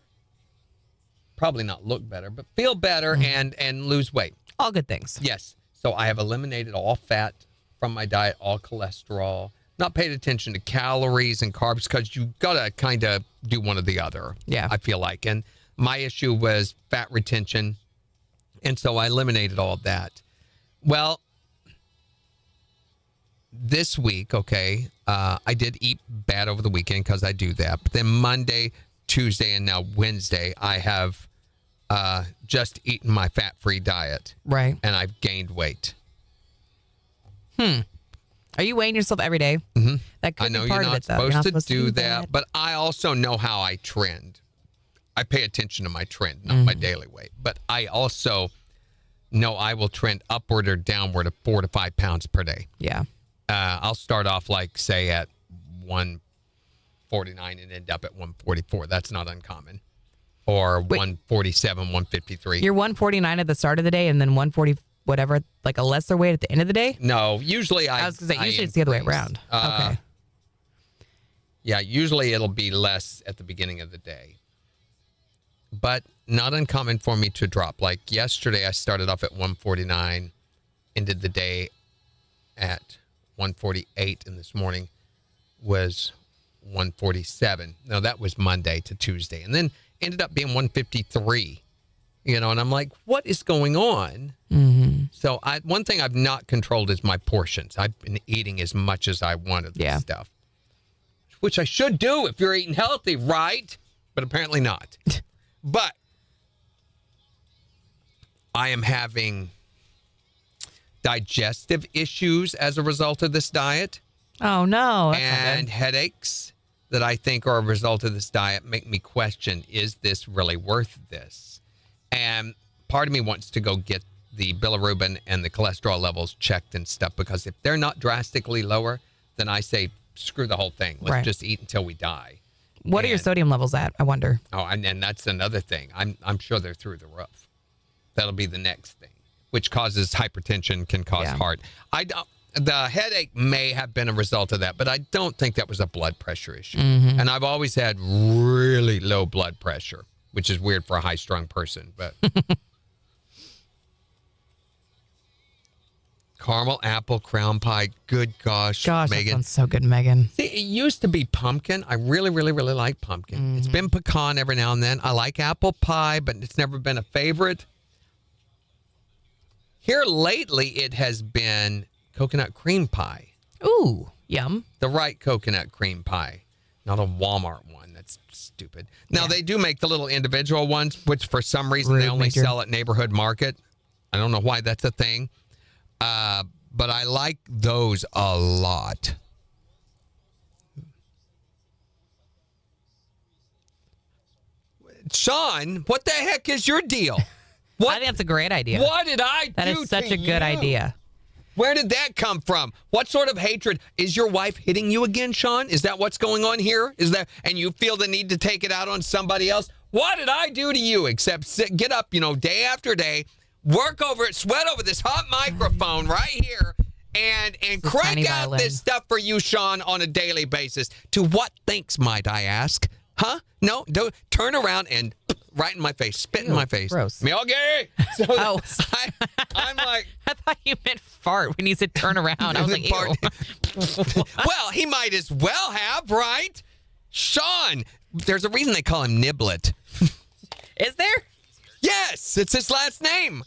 Probably not look better, but feel better and lose weight. All good things. Yes. So I have eliminated all fat from my diet, all cholesterol, not paid attention to calories and carbs because you got to kind of do one or the other. Yeah. I feel like. And my issue was fat retention. And so I eliminated all of that. Well, this week, okay, I did eat bad over the weekend because I do that. But then Monday, Tuesday, and now Wednesday, I have just eaten my fat-free diet. Right. And I've gained weight. Are you weighing yourself every day? Mm-hmm. That could I know be you're part not of it, though. You're supposed not to do that, but I also know how I trend. I pay attention to my trend, not my daily weight. But I also know I will trend upward or downward of 4 to 5 pounds per day. Yeah. I'll start off, like, say, at 149 and end up at 144. That's not uncommon. Or 147, 153. You're 149 at the start of the day and then 140, whatever, like a lesser weight at the end of the day? No, usually I was going to say, usually it's the other way around. Okay. Yeah, usually it'll be less at the beginning of the day. But not uncommon for me to drop. Like yesterday, I started off at 149, ended the day at 148, and this morning was 147. No, that was Monday to Tuesday. And then ended up being 153. You know, and I'm like, what is going on? Mm-hmm. So one thing I've not controlled is my portions. I've been eating as much as I wanted this stuff. Which I should do if you're eating healthy, right? But apparently not. But I am having digestive issues as a result of this diet. Oh, no. That's not And good. headaches that I think are a result of this diet make me question, is this really worth this? And part of me wants to go get the bilirubin and the cholesterol levels checked and stuff, because if they're not drastically lower, then I say, screw the whole thing. Let's just eat until we die. What are your sodium levels at? I wonder. Oh, and that's another thing. I'm sure they're through the roof. That'll be the next thing, which causes hypertension, can cause heart. The headache may have been a result of that, but I don't think that was a blood pressure issue. Mm-hmm. And I've always had really low blood pressure, which is weird for a high-strung person. But caramel apple crown pie, good gosh, Gosh, that Megan. sounds so good, Megan. See, it used to be pumpkin. I really, really, really like pumpkin. It's been pecan every now and then. I like apple pie, but it's never been a favorite. Here lately, it has been coconut cream pie. Ooh, yum. The right coconut cream pie, not a Walmart one. That's stupid. Now, they do make the little individual ones, which for some reason they only sell at Neighborhood Market. I don't know why that's a thing. But I like those a lot. Sean, what the heck is your deal? I think that's a great idea. What did I do? That is such a good idea. Where did that come from? What sort of hatred? Is your wife hitting you again, Sean? Is that what's going on here? Is that, and you feel the need to take it out on somebody else? What did I do to you except get up, day after day, work over it, sweat over this hot microphone right here, and crank out this stuff for you, Sean, on a daily basis? To what thanks, might I ask? Huh? No, don't turn around and right in my face, spit in my face. Gross. Miyagi! So I'm like, I thought you meant fart when you said turn around. I was like, ew. Well, he might as well have, right? Sean, there's a reason they call him Niblet. Is there? Yes, it's his last name.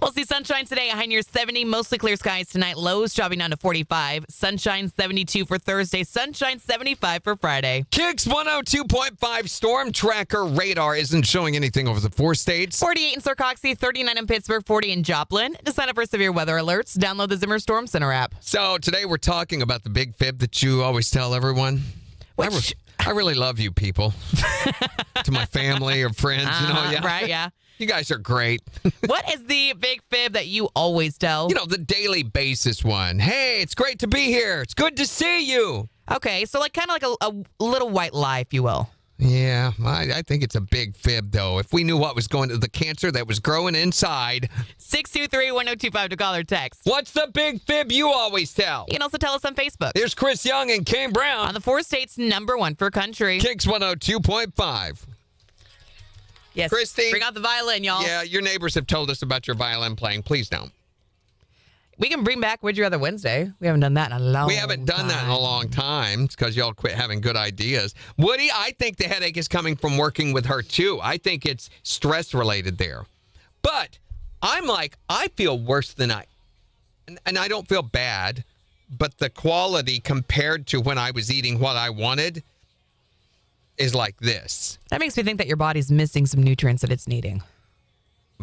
We'll see sunshine today, a high near 70. Mostly clear skies tonight. Lows dropping down to 45. Sunshine 72 for Thursday. Sunshine 75 for Friday. KIX 102.5 storm tracker radar isn't showing anything over the 4 states. 48 in Sarcoxy, 39 in Pittsburgh, 40 in Joplin. To sign up for severe weather alerts, download the Zimmer Storm Center app. So today we're talking about the big fib that you always tell everyone. I really love you people. To my family or friends, Right, yeah. You guys are great. What is the big fib that you always tell? The daily basis one. Hey, it's great to be here. It's good to see you. Okay, so kind of like a little white lie, if you will. Yeah, I think it's a big fib, though. If we knew what was going to the cancer that was growing inside. 623-1025 to call or text. What's the big fib you always tell? You can also tell us on Facebook. Here's Chris Young and Kane Brown. On the 4 states, #1 for country. KIX 102.5. Yes. Christy. Bring out the violin, y'all. Yeah, your neighbors have told us about your violin playing. Please don't. We can bring back Would You Rather Wednesday. We haven't done that in a long time. We haven't done that in a long time because y'all quit having good ideas. Woody, I think the headache is coming from working with her, too. I think it's stress-related there. But I'm like, I feel worse than and I don't feel bad, but the quality compared to when I was eating what I wanted is like this. That makes me think that your body's missing some nutrients that it's needing.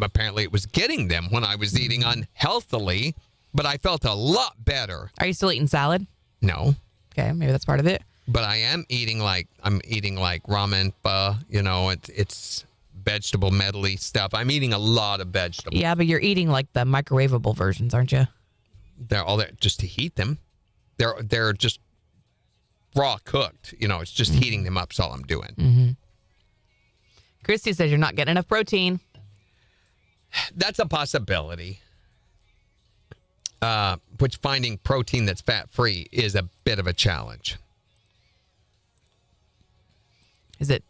Apparently, it was getting them when I was eating unhealthily, but I felt a lot better. Are you still eating salad? No. Okay, maybe that's part of it. But I am eating like ramen, pho, it's vegetable medley stuff. I'm eating a lot of vegetables. Yeah, but you're eating like the microwavable versions, aren't you? They're all there just to heat them. They're just raw cooked. It's just heating them up. That's all I'm doing. Mm-hmm. Christy says you're not getting enough protein. That's a possibility. Which finding protein that's fat-free is a bit of a challenge. Is it?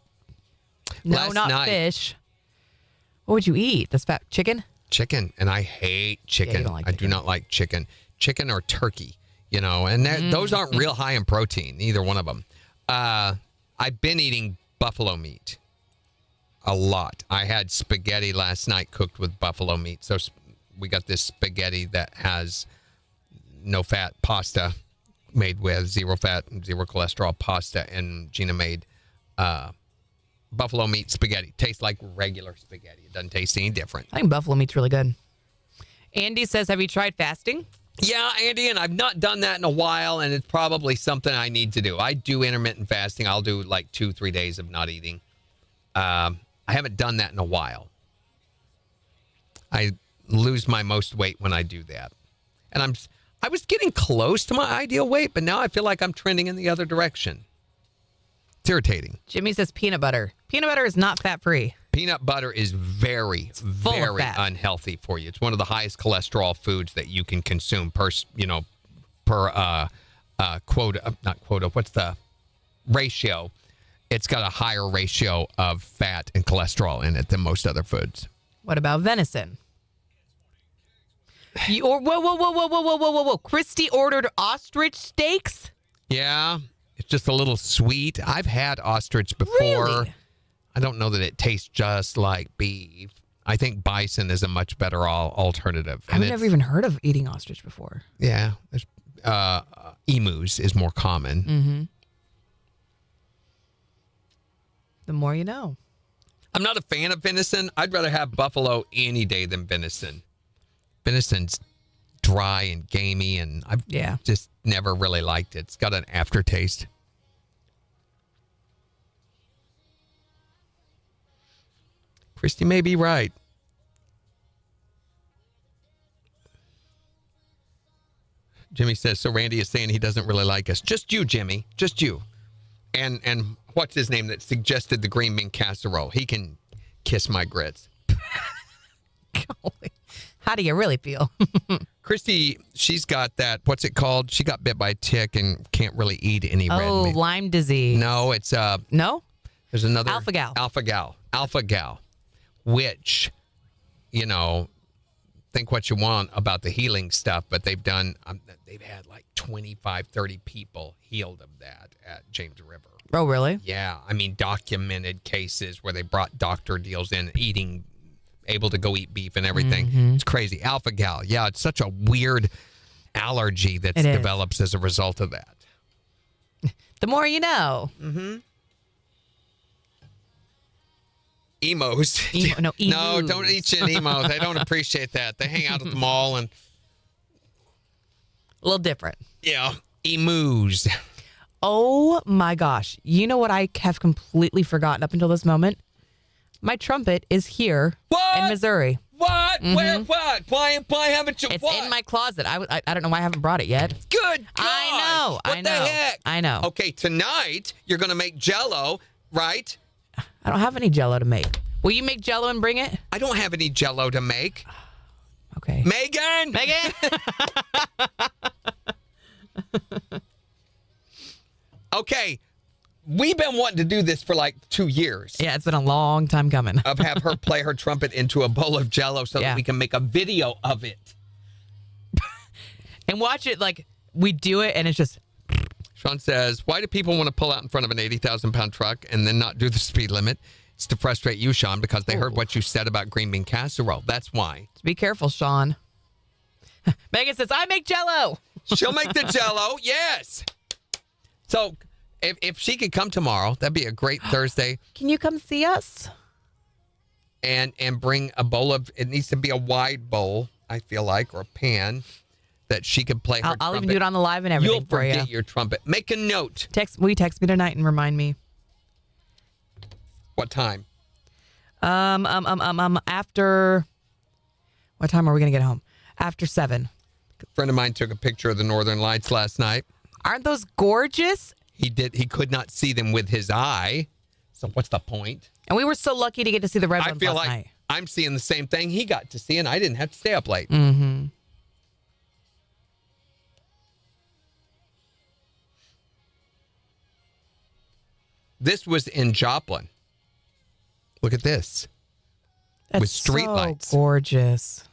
No, Last not night- fish. What would you eat? That's fat chicken? Chicken, and I hate chicken. Yeah, you don't like I do chicken. not like chicken. Chicken or turkey, and those aren't real high in protein, either one of them. I've been eating buffalo meat a lot. I had spaghetti last night cooked with buffalo meat. So we got this spaghetti that has no fat pasta made with zero fat and zero cholesterol pasta, and Gina made buffalo meat spaghetti. Tastes like regular spaghetti. It doesn't taste any different. I think buffalo meat's really good. Andy says, have you tried fasting? Yeah, Andy, and I've not done that in a while, and it's probably something I need to do. I do intermittent fasting. I'll do like 2-3 days of not eating. I haven't done that in a while. I lose my most weight when I do that. And I was getting close to my ideal weight, but now I feel like I'm trending in the other direction. It's irritating. Jimmy says peanut butter. Peanut butter is not fat-free. Peanut butter is very, full of very fat. unhealthy for you. It's one of the highest cholesterol foods that you can consume per quota, not quota, what's the ratio? It's got a higher ratio of fat and cholesterol in it than most other foods. What about venison? Whoa. Christy ordered ostrich steaks? Yeah, it's just a little sweet. I've had ostrich before. Really? I don't know that it tastes just like beef. I think bison is a much better alternative. I've never even heard of eating ostrich before. Yeah, there's, emus is more common. Mm-hmm. The more you know. I'm not a fan of venison. I'd rather have buffalo any day than venison. Venison's dry and gamey, and I've just never really liked it. It's got an aftertaste. Christy may be right. Jimmy says, so Randy is saying he doesn't really like us. Just you, Jimmy. Just you. And what's his name that suggested the green bean casserole? He can kiss my grits. How do you really feel? Christy, she's got that, what's it called? She got bit by a tick and can't really eat any red meat. Lyme disease. No, it's No? There's another Alpha gal. Which, think what you want about the healing stuff, but they've had like 25, 30 people healed of that at James River. Oh, really? Yeah. I mean, documented cases where they brought doctor deals in, able to go eat beef and everything. Mm-hmm. It's crazy. Alpha gal. Yeah, it's such a weird allergy that develops as a result of that. The more you know. Mm-hmm. Emos. No, no, don't eat in emos. They don't appreciate that. They hang out at the mall and... A little different. Yeah, emus. Oh, my gosh. You know what I have completely forgotten up until this moment? My trumpet is here in Missouri. What? Mm-hmm. Where? What? Why haven't you? It's in my closet. I don't know why I haven't brought it yet. Good gosh. I know. What the heck? I know. Okay, tonight you're going to make Jell-O right? I don't have any Jell-O to make. Will you make Jell-O and bring it? I don't have any Jell-O to make. Okay. Megan! Okay. We've been wanting to do this for like 2 years. Yeah, it's been a long time coming. Of have her play her trumpet into a bowl of Jell-O so that we can make a video of it. And watch it like we do it and it's just... Sean says, why do people want to pull out in front of an 80,000-pound truck and then not do the speed limit? It's to frustrate you, Sean, because they heard what you said about green bean casserole. That's why. Be careful, Sean. Megan says, I make Jell-O. She'll make the Jell-O, yes. So if she could come tomorrow, that'd be a great Thursday. Can you come see us? And bring a bowl of, it needs to be a wide bowl, I feel like, or a pan that she could play her trumpet. I'll even do it on the live and everything. You'll forget your trumpet. Make a note. Will you text me tonight and remind me? What time? After, what time are we going to get home? After 7. A friend of mine took a picture of the Northern Lights last night. Aren't those gorgeous? He could not see them with his eye. So what's the point? And we were so lucky to get to see the red ones I feel last like night. I'm seeing the same thing he got to see, and I didn't have to stay up late. Mm-hmm. This was in Joplin. Look at this. That's with street so lights. Gorgeous.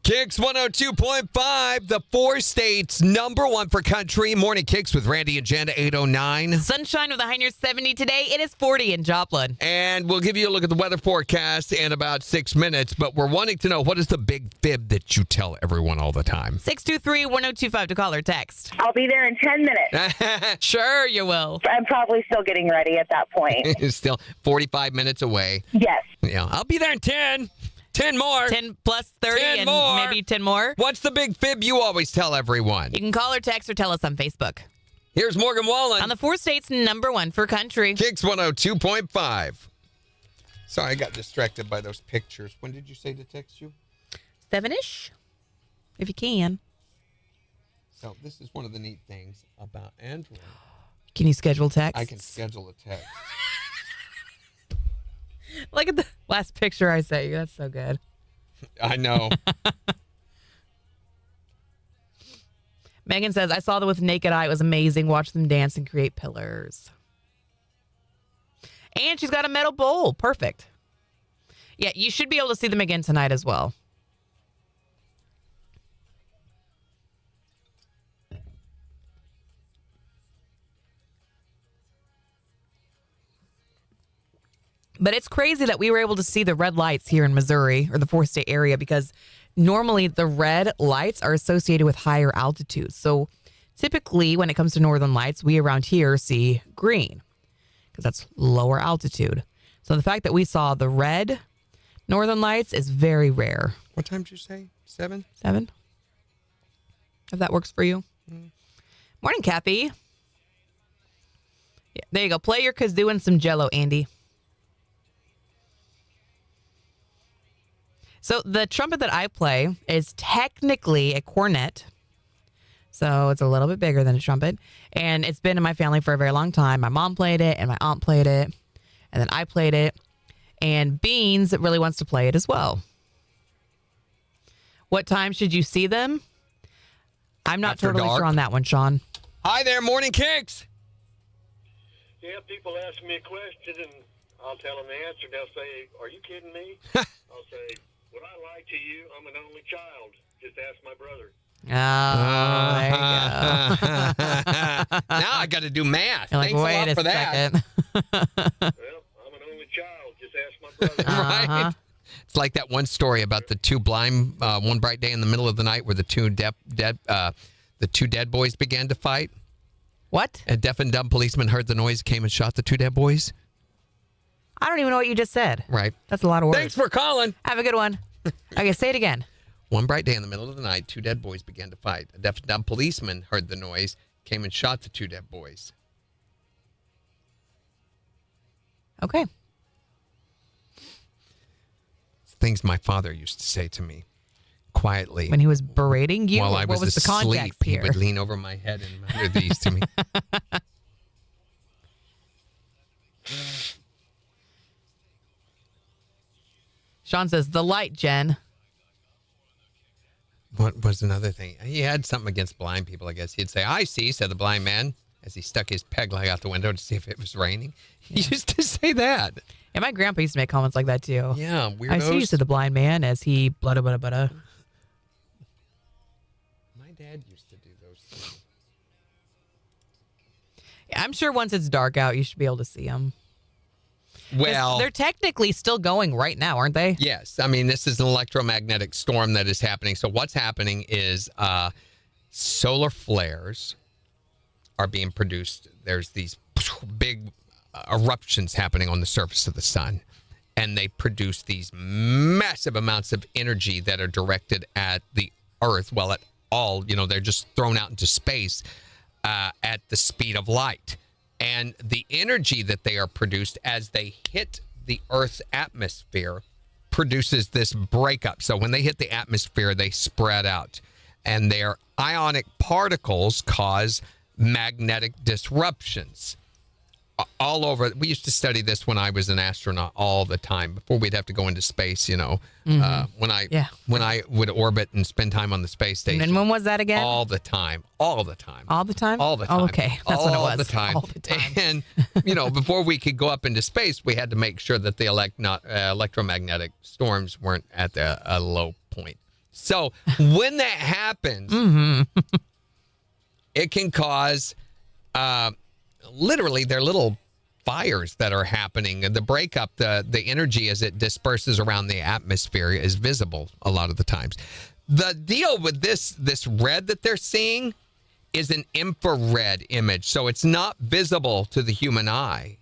KIX 102.5, the 4 states #1 for country. Morning KIX with Randy and Jen, 8:09. Sunshine with a high near 70 today. It is 40 in Joplin. And we'll give you a look at the weather forecast in about 6 minutes. But we're wanting to know, what is the big fib that you tell everyone all the time? 623-1025 to call or text. I'll be there in 10 minutes. Sure, you will. I'm probably still getting ready at that point. It's still 45 minutes away. Yes. Yeah, I'll be there in 10. 10 more. 10 plus 30 10 and more. maybe 10 more. What's the big fib you always tell everyone? You can call or text or tell us on Facebook. Here's Morgan Wallen. On the 4 states #1 for country. KIX 102.5. Sorry, I got distracted by those pictures. When did you say to text you? 7-ish, if you can. So this is one of the neat things about Android. Can you schedule text? I can schedule a text. Look at the last picture I sent you. That's so good. I know. Megan says, I saw them with naked eye. It was amazing. Watch them dance and create pillars. And she's got a metal bowl. Perfect. Yeah, you should be able to see them again tonight as well. But it's crazy that we were able to see the red lights here in Missouri, or the 4-state area, because normally the red lights are associated with higher altitudes. So typically when it comes to northern lights, we around here see green because that's lower altitude. So the fact that we saw the red northern lights is very rare. What time did you say? 7? 7? If that works for you. Morning, Kathy. Yeah, there you go. Play your kazoo and some Jell-O, Andy. So the trumpet that I play is technically a cornet. So it's a little bit bigger than a trumpet. And it's been in my family for a very long time. My mom played it and my aunt played it. And then I played it. And Beans really wants to play it as well. What time should you see them? I'm not After totally dark. sure on that one, Sean. Hi there, Morning KIX. Yeah, people ask me a question and I'll tell them the answer. They'll say, "Are you kidding me?" I'll say, "Would I lie to you? I'm an only child. Just ask my brother." Oh, there you go. Now I got to do math. You're like, Thanks a wait lot a for that. second. Well, I'm an only child. Just ask my brother. Uh-huh. Right? It's like that one story about the two blind, one bright day in the middle of the night, where the two dead boys began to fight. What? A deaf and dumb policeman heard the noise, came and shot the two dead boys. I don't even know what you just said. Right. That's a lot of words. Thanks for calling. Have a good one. Okay, say it again. One bright day in the middle of the night, two dead boys began to fight. A deaf and dumb policeman heard the noise, came and shot the two dead boys. Okay. Things my father used to say to me. quietly. When he was berating you? While I what was the asleep, context he here? would lean over my head and mutter these to me. Sean says, the light, Jen. What was another thing? He had something against blind people, I guess. He'd say, I see, said the blind man, as he stuck his peg leg out the window to see if it was raining. He used to say that. And my grandpa used to make comments like that, too. Yeah, weirdos. I see, said the blind man as he blah, blah, blah, blah. My dad used to do those things. I'm sure once it's dark out, you should be able to see them. Well, they're technically still going right now, aren't they? yes. I mean, this is an electromagnetic storm that is happening. So what's happening is solar flares are being produced. There's these big eruptions happening on the surface of the sun, and they produce these massive amounts of energy that are directed at the Earth. Well, at all, they're just thrown out into space at the speed of light. And the energy that they are produced as they hit the Earth's atmosphere produces this breakup. So when they hit the atmosphere, they spread out. And their ionic particles cause magnetic disruptions all over. We used to study this when I was an astronaut all the time before we'd have to go into space, when I would orbit and spend time on the space station. And when was that again? All the time. All the time. All the time? All the time. Oh, okay. That's what it was. All the time. All the time. And, before we could go up into space, we had to make sure that the electromagnetic storms weren't at a low point. So when that happens, it can cause literally, they're little fires that are happening. The breakup, the energy as it disperses around the atmosphere is visible a lot of the times. The deal with this red that they're seeing is an infrared image, so it's not visible to the human eye.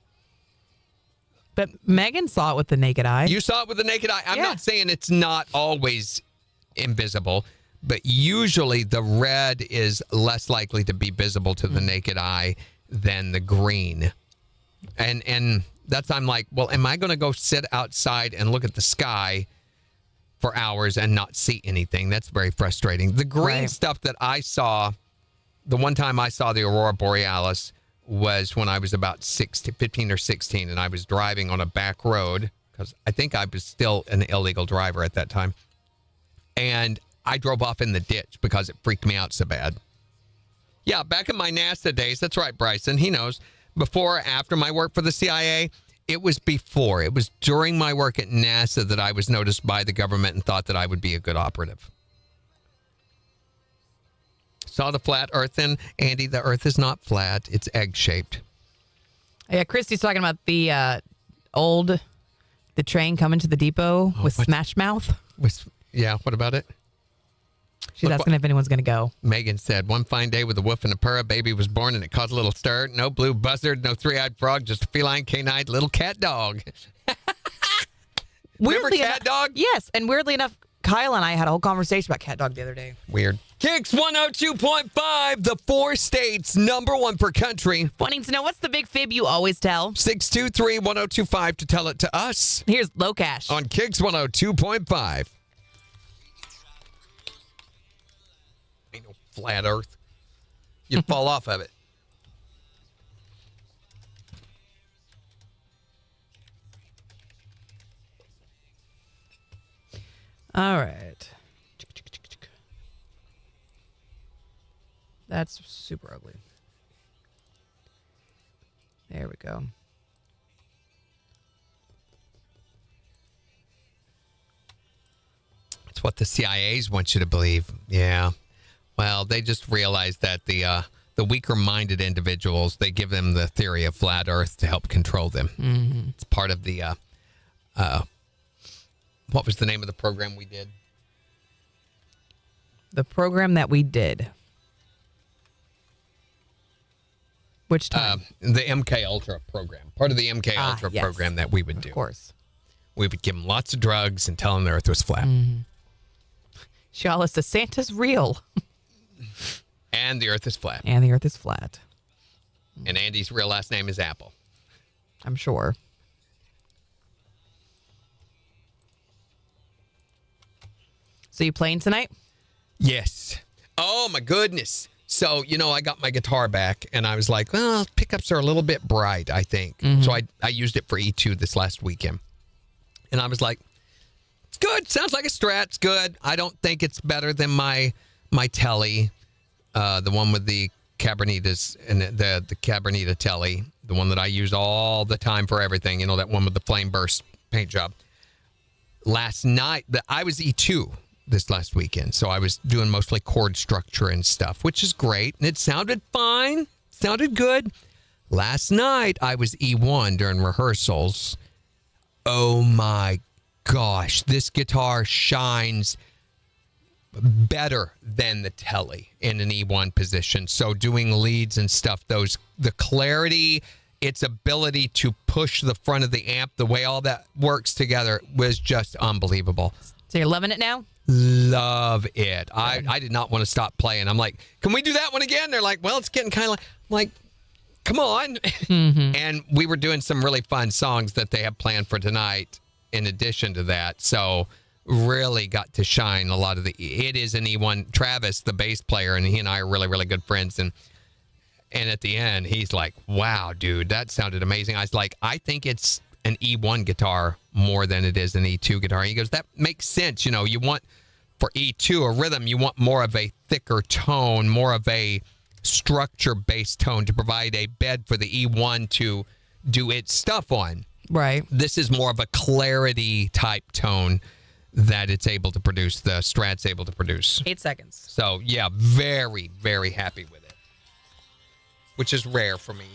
But Megan saw it with the naked eye. You saw it with the naked eye. I'm not saying it's not always invisible, but usually the red is less likely to be visible to the naked eye than the green. And that's, I'm like, well, am I going to go sit outside and look at the sky for hours and not see anything? That's very frustrating. The green stuff that I saw, the one time I saw the Aurora Borealis was when I was about 15 or 16, and I was driving on a back road because I think I was still an illegal driver at that time. And I drove off in the ditch because it freaked me out so bad. Yeah, back in my NASA days, that's right, Bryson, he knows. Before or after my work for the CIA, it was before. It was during my work at NASA that I was noticed by the government and thought that I would be a good operative. Saw the flat Earth, and Andy, the Earth is not flat. It's egg-shaped. Yeah, Christy's talking about the train coming to the depot with Smash Mouth. Yeah, what about it? She's asking if anyone's going to go. Megan said, one fine day with a woof and a purr, a baby was born and it caused a little stir. No blue buzzard, no three-eyed frog, just a feline, canine, little cat dog. Remember cat dog? Yes, and weirdly enough, Kyle and I had a whole conversation about cat dog the other day. Weird. KIX 102.5, the 4 states, #1 for country. Wanting to know, what's the big fib you always tell? 623-1025 to tell it to us. Here's Low Cash. On KIX 102.5. Ain't no flat Earth. You'd fall off of it. All right. That's super ugly. There we go. It's what the CIAs want you to believe. Yeah. Well, they just realized that the weaker-minded individuals, they give them the theory of flat Earth to help control them. Mm-hmm. It's part of the what was the name of the program we did? The program that we did. Which time? The MK Ultra program. Part of the MK Ultra program that we would do. Of course. We would give them lots of drugs and tell them the Earth was flat. Mm-hmm. Shala says Santa's real. And the Earth is flat. And the Earth is flat. And Andy's real last name is Apple. I'm sure. So you playing tonight? Yes. Oh, my goodness. So, I got my guitar back, and I was like, well, pickups are a little bit bright, I think. Mm-hmm. So I used it for E2 this last weekend. And I was like, it's good. Sounds like a Strat. It's good. I don't think it's better than my Telly, the one with the Cabernetas and the Caberneta Telly, the one that I use all the time for everything. That one with the flame burst paint job. Last night, I was E2 this last weekend, so I was doing mostly chord structure and stuff, which is great, and it sounded fine, sounded good. Last night, I was E1 during rehearsals. Oh my gosh, this guitar shines better than the Telly in an E1 position. So doing leads and stuff, the clarity, its ability to push the front of the amp, the way all that works together was just unbelievable. So you're loving it now? Love it. I did not want to stop playing. I'm like, can we do that one again? They're like, well, it's getting kind of like, come on. Mm-hmm. And we were doing some really fun songs that they have planned for tonight in addition to that. So really got to shine a lot of it is an E1. Travis, the bass player, and he and I are really, really good friends. And at the end, he's like, wow, dude, that sounded amazing. I was like, I think it's an E1 guitar more than it is an E2 guitar. He goes, that makes sense. You want for E2 a rhythm, you want more of a thicker tone, more of a structure-based tone to provide a bed for the E1 to do its stuff on. Right. This is more of a clarity type tone that it's able to produce, the Strat's able to produce. 8 seconds. So, yeah, very, very happy with it, which is rare for me.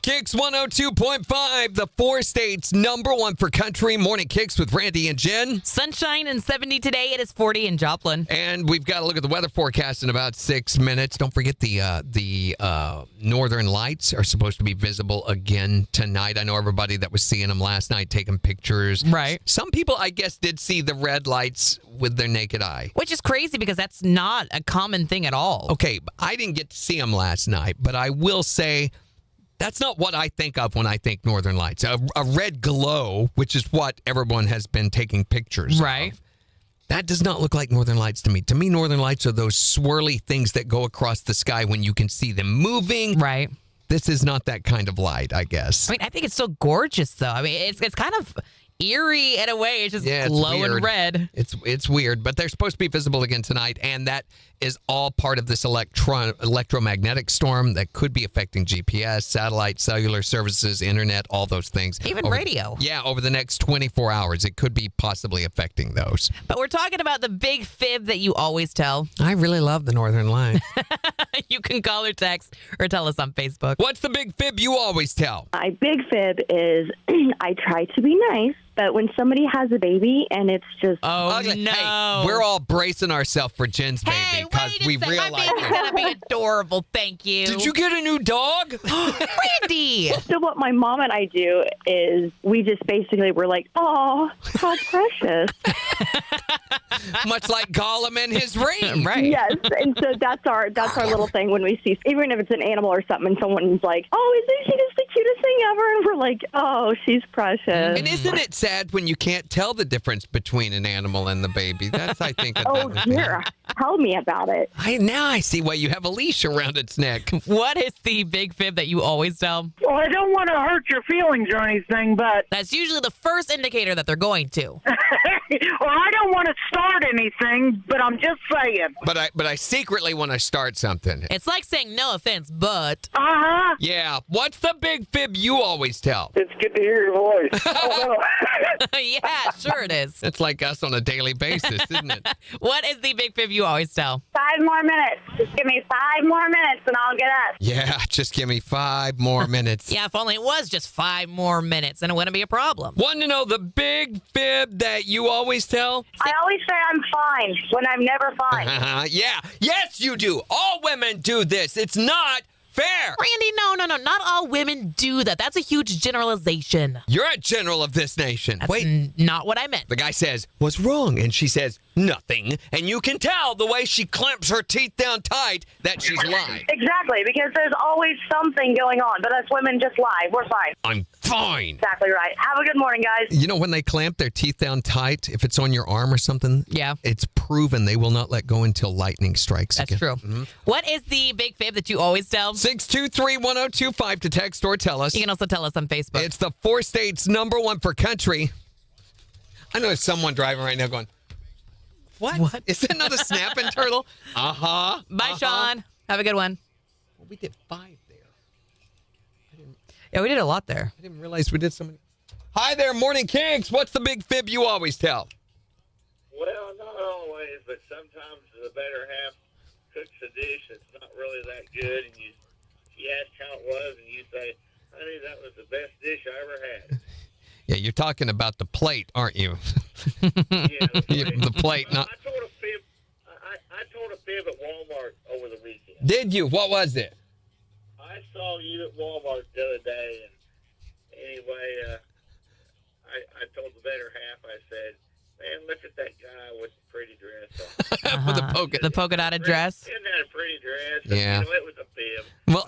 KIX 102.5, the 4 states #1 for country. Morning KIX with Randy and Jen. Sunshine and 70 today. It is 40 in Joplin. And we've got to look at the weather forecast in about 6 minutes. Don't forget the northern lights are supposed to be visible again tonight. I know everybody that was seeing them last night taking pictures. Right. Some people, I guess, did see the red lights with their naked eye. Which is crazy because that's not a common thing at all. Okay, I didn't get to see them last night, but I will say that's not what I think of when I think northern lights. A red glow, which is what everyone has been taking pictures right. of. That does not look like northern lights to me. To me, northern lights are those swirly things that go across the sky when you can see them moving. Right. This is not that kind of light, I guess. I think it's so gorgeous, though. I mean, it's kind of eerie in a way. It's just glowing red. It's weird, but they're supposed to be visible again tonight, and that is all part of this electromagnetic storm that could be affecting GPS, satellite, cellular services, internet, all those things. Even radio. Yeah, over the next 24 hours, it could be possibly affecting those. But we're talking about the big fib that you always tell. I really love the Northern Line. You can call or text or tell us on Facebook. What's the big fib you always tell? My big fib is I try to be nice, but when somebody has a baby and it's just ugly. No, hey, we're all bracing ourselves for Jen's baby because we realize my baby's gonna be adorable. Thank you. Did you get a new dog? Randy. So what my mom and I do is we just basically we're like, oh, how precious. Much like Gollum and his ring. Right. Yes, and so that's our little thing when we see, even if it's an animal or something, and someone's like, oh, isn't she just the cutest thing ever? And we're like, oh, she's precious. And isn't it sad when you can't tell the difference between an animal and the baby? That's, I think, oh, dear. Tell me about it. Now I see why you have a leash around its neck. What is the big fib that you always tell? Well, I don't want to hurt your feelings or anything, but that's usually the first indicator that they're going to. Or I don't want to start anything, but I'm just saying. But I secretly want to start something. It's like saying no offense, but. Uh-huh. Yeah. What's the big fib you always tell? It's good to hear your voice. Oh, no. Yeah, sure it is. It's like us on a daily basis, isn't it? What is the big fib you always tell? 5 more minutes. Just give me 5 more minutes and I'll get up. Yeah, just give me 5 more minutes. Yeah, if only it was just 5 more minutes, and it wouldn't be a problem. Want to know the big fib that you always tell? I always say I'm fine when I'm never fine. Yeah. Yes, you do. All women do this. It's not fair. Randy, no. Not all women do that. That's a huge generalization. You're a general of this nation. That's not what I meant. The guy says, what's wrong? And she says, Nothing. And you can tell the way she clamps her teeth down tight that she's lying. Exactly, because there's always something going on. But us women just lie. We're fine. I'm fine. Exactly right. Have a good morning, guys. You know, when they clamp their teeth down tight, if it's on your arm or something, it's proven they will not let go until lightning strikes. That's again. true. Mm-hmm. What is the big fib that you always tell? 623-1025 to text or tell us. You can also tell us on Facebook. It's the 4 states #1 for country. I know there's someone driving right now going, What? Is that not a snapping turtle? Uh-huh. Bye, Sean. Have a good one. Well, we did 5 there. Yeah, we did a lot there. I didn't realize we did so many. Hi there, Morning KIX. What's the big fib you always tell? Well, not always, but sometimes the better half cooks a dish that's not really that good, and she asks how it was, and you say, honey, that was the best dish I ever had. Yeah, you're talking about the plate, aren't you? Yeah, the plate, not. I told a fib. I told a fib at Walmart over the weekend. Did you? What was it? I saw you at Walmart the other day, and anyway, I told the better half. I said, "Man, look at that guy with the pretty dress on." With the polka dotted dress. Isn't that a pretty dress? Yeah. You know, it was a fib. Well,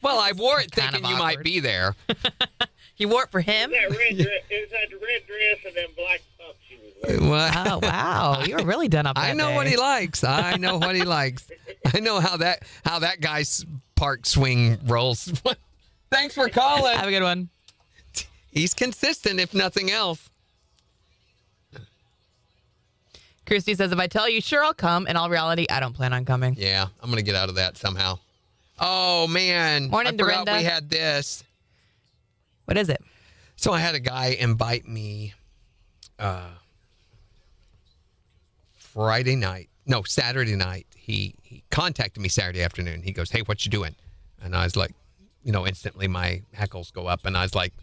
well, I wore it Kind thinking of you might awkward. be there. You wore it for him? It was that red dress and them black pumps she was wearing. What? Oh, wow. You were really done up that I know day. what he likes. I know what he likes. I know how that guy's park swing rolls. Thanks for calling. Have a good one. He's consistent, if nothing else. Christy says, if I tell you, sure, I'll come. In all reality, I don't plan on coming. Yeah, I'm going to get out of that somehow. Oh, man. Morning, I forgot Dorinda. we had this. What is it? So I had a guy invite me Saturday night. He contacted me Saturday afternoon. He goes, hey, what you doing? And I was like, instantly my hackles go up. And I was like,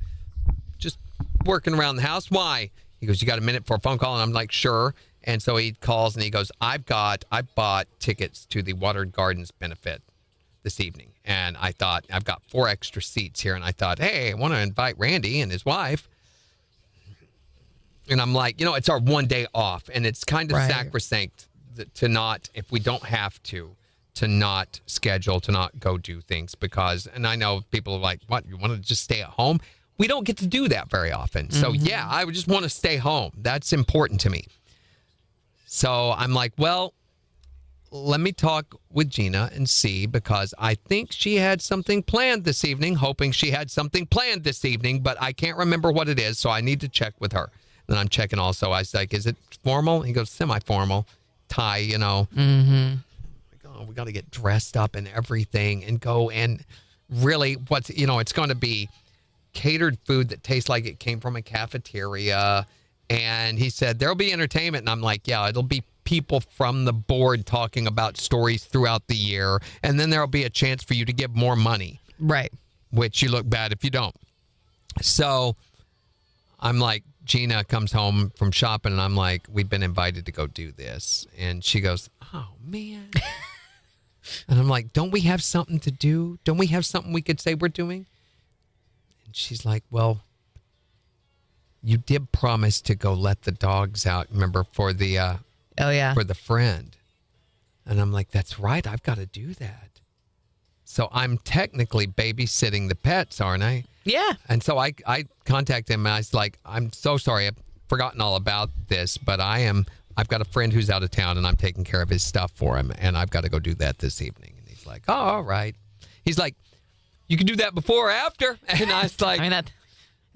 just working around the house. Why? He goes, you got a minute for a phone call? And I'm like, sure. And so he calls and he goes, I bought tickets to the Watered Gardens benefit this evening. And I thought, I've got 4 extra seats here. And I thought, hey, I want to invite Randy and his wife. And I'm like, it's our one day off. And it's kind of sacrosanct to not, if we don't have to not schedule, to not go do things. Because, and I know people are like, what, you want to just stay at home? We don't get to do that very often. So, yeah, I would just want to stay home. That's important to me. So I'm like, well, let me talk with Gina and see, because I think she had something planned this evening, hoping she had something planned this evening, but I can't remember what it is, so I need to check with her. Then I'm checking also. I was like, is it formal? He goes, semi-formal, tie, Mm-hmm. Like, oh, we got to get dressed up and everything and go, and really it's going to be catered food that tastes like it came from a cafeteria. And he said, there'll be entertainment. And I'm like, yeah, it'll be people from the board talking about stories throughout the year. And then there'll be a chance for you to give more money. Right. Which you look bad if you don't. So I'm like, Gina comes home from shopping and I'm like, we've been invited to go do this. And she goes, oh, man. And I'm like, don't we have something to do? Don't we have something we could say we're doing? And she's like, well, you did promise to go let the dogs out, remember, for the for the friend. And I'm like, that's right, I've got to do that. So I'm technically babysitting the pets, aren't I? Yeah. And so I contacted him and I was like, I'm so sorry, I've forgotten all about this, but I've got a friend who's out of town and I'm taking care of his stuff for him, and I've got to go do that this evening. And he's like, oh, all right. He's like, you can do that before or after. And I was like, I mean,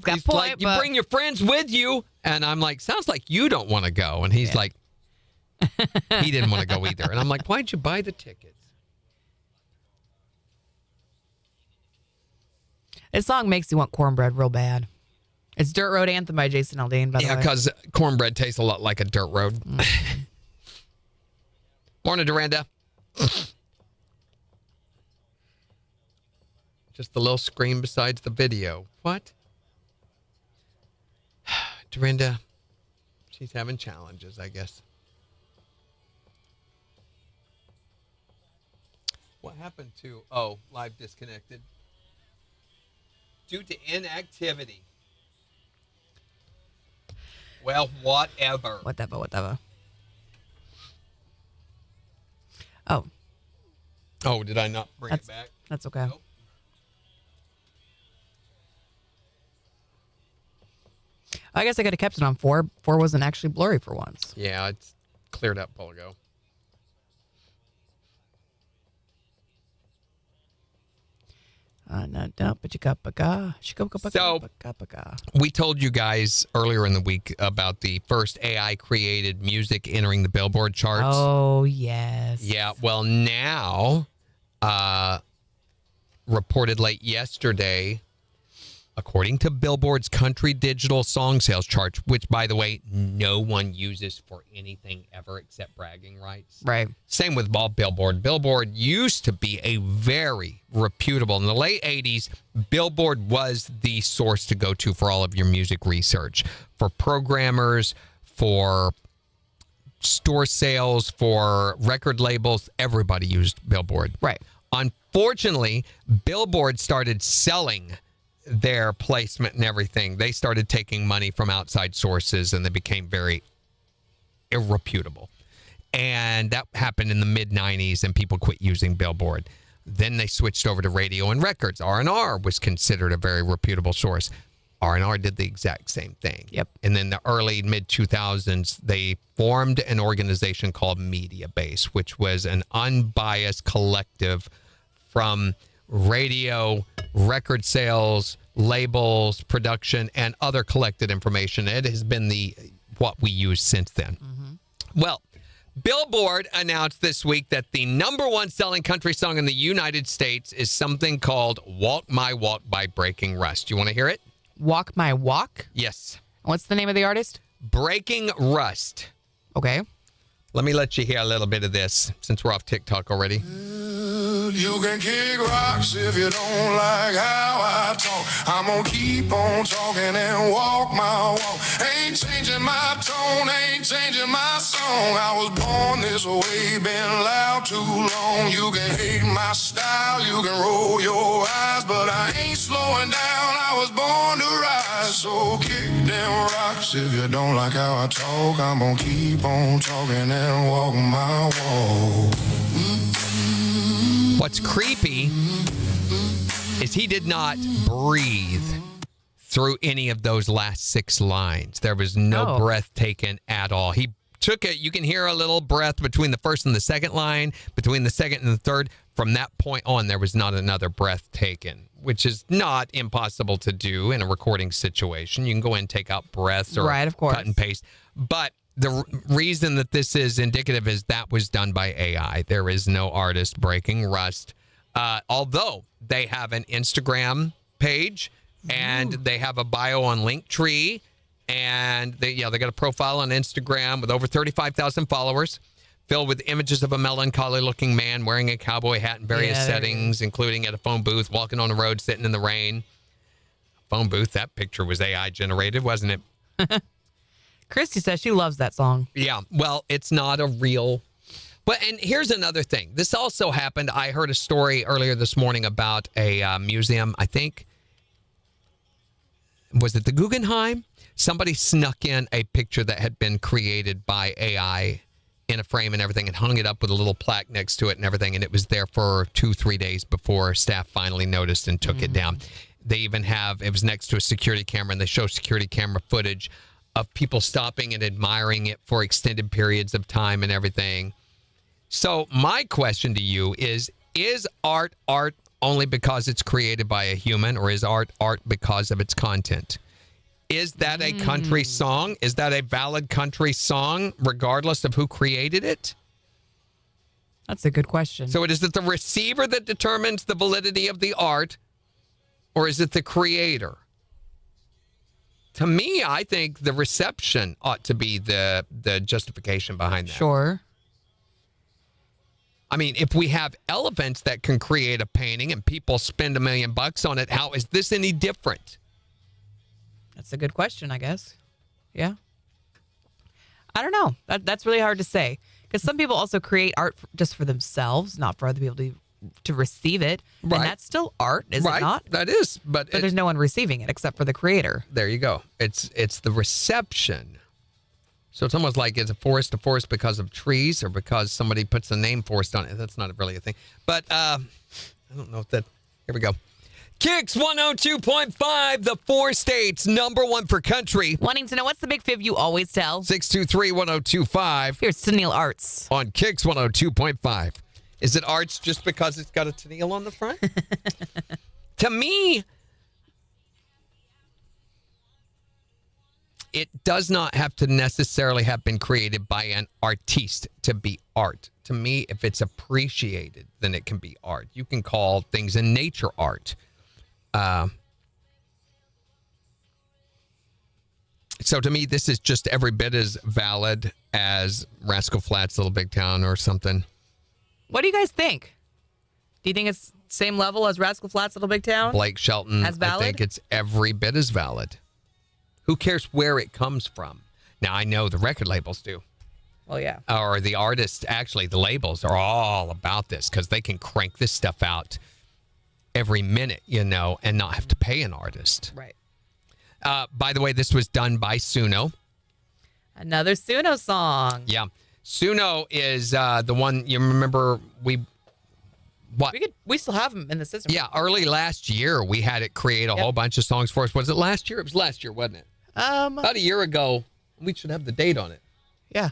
got he's point, like, you but... bring your friends with you. And I'm like, sounds like you don't want to go. And he's like, he didn't want to go either. And I'm like, why'd you buy the tickets? This song makes you want cornbread real bad. It's Dirt Road Anthem by Jason Aldean, by the way. Yeah, because cornbread tastes a lot like a dirt road. Morning, Dorinda. Just the little scream besides the video. What? Dorinda, she's having challenges, I guess. What happened to, live disconnected? Due to inactivity. Well, whatever. Whatever. Oh. Oh, did I not bring it back? That's okay. Nope. I guess I could have kept it on 4. 4 wasn't actually blurry for once. Yeah, it's cleared up, Polgo. So, we told you guys earlier in the week about the first AI-created music entering the Billboard charts. Oh, yes. Yeah, well, now, reported late yesterday, according to Billboard's country digital song sales chart, which, by the way, no one uses for anything ever except bragging rights. Right. Same with Billboard. Billboard used to be a very reputable. In the late 80s, Billboard was the source to go to for all of your music research. For programmers, for store sales, for record labels, everybody used Billboard. Right. Unfortunately, Billboard started selling their placement and everything. They started taking money from outside sources and they became very irreputable. And that happened in the mid-90s and people quit using Billboard. Then they switched over to radio and records. R&R was considered a very reputable source. R&R did the exact same thing. Yep. And then the early mid-2000s, they formed an organization called Media Base, which was an unbiased collective from radio, record sales, labels, production, and other collected information. It has been what we use since then. Mm-hmm. Well, Billboard announced this week that the #1 selling country song in the United States is something called Walk My Walk by Breaking Rust. You want to hear it? Walk My Walk? Yes. What's the name of the artist? Breaking Rust. Okay. Let me let you hear a little bit of this since we're off TikTok already. You can kick rocks if you don't like how I talk. I'm gonna keep on talking and walk my walk. Ain't changing my tone, ain't changing my song. I was born this way, been loud too long. You can hate my style, you can roll your eyes, but I ain't slowing down. I was born to rise, so kick them rocks if you don't like how I talk. I'm gonna keep on talking and walk my walk. What's creepy is he did not breathe through any of those last 6 lines. There was no breath taken at all. He took it. You can hear a little breath between the first and the second line, between the second and the third. From that point on, there was not another breath taken, which is not impossible to do in a recording situation. You can go in and take out breaths or right, of course. Cut and paste. But the reason that this is indicative is that was done by AI. There is no artist breaking rust. Although they have an Instagram page and they have a bio on Linktree, and they got a profile on Instagram with over 35,000 followers, filled with images of a melancholy-looking man wearing a cowboy hat in various settings, including at a phone booth, walking on the road, sitting in the rain. Phone booth, that picture was AI generated, wasn't it? Christy says she loves that song. Yeah, well, it's not a real... But, and here's another thing. This also happened. I heard a story earlier this morning about a museum, I think. Was it the Guggenheim? Somebody snuck in a picture that had been created by AI in a frame and everything and hung it up with a little plaque next to it and everything. And it was there for 2-3 days before staff finally noticed and took it down. They even have, it was next to a security camera, and they show security camera footage of people stopping and admiring it for extended periods of time and everything. So my question to you is art only because it's created by a human, or is art because of its content? Is that a country song? Is that a valid country song regardless of who created it? That's a good question. So is it the receiver that determines the validity of the art, or is it the creator? To me, I think the reception ought to be the justification behind that. Sure. I mean, if we have elephants that can create a painting and people spend $1 million on it, how is this any different? That's a good question, I guess. Yeah. I don't know. That's really hard to say. Because some people also create art just for themselves, not for other people to receive it. Right. And that's still art, is it not? That is. But there's no one receiving it except for the creator. There you go. It's the reception So it's almost like, is a forest because of trees or because somebody puts the name forest on it? That's not really a thing. But I don't know if that... Here we go. KIX 102.5, the 4 states, number 1 for country. Wanting to know what's the big fib you always tell? 623-1025. Here's Tennille Arts. On KIX 102.5. Is it arts just because it's got a Tennille on the front? To me... It does not have to necessarily have been created by an artiste to be art. To me, if it's appreciated, then it can be art. You can call things in nature art. So to me, this is just every bit as valid as Rascal Flatts, Little Big Town or something. What do you guys think? Do you think it's same level as Rascal Flatts, Little Big Town? Blake Shelton, As valid? I think it's every bit as valid. Who cares where it comes from? Now, I know the record labels do. Oh, yeah. Or the artists, actually, the labels are all about this because they can crank this stuff out every minute, and not have to pay an artist. Right. By the way, this was done by Suno. Another Suno song. Yeah. Suno is the one, you remember We still have them in the system. Yeah, early last year, we had it create a whole bunch of songs for us. Was it last year? It was last year, wasn't it? About a year ago. We should have the date on it. Yeah.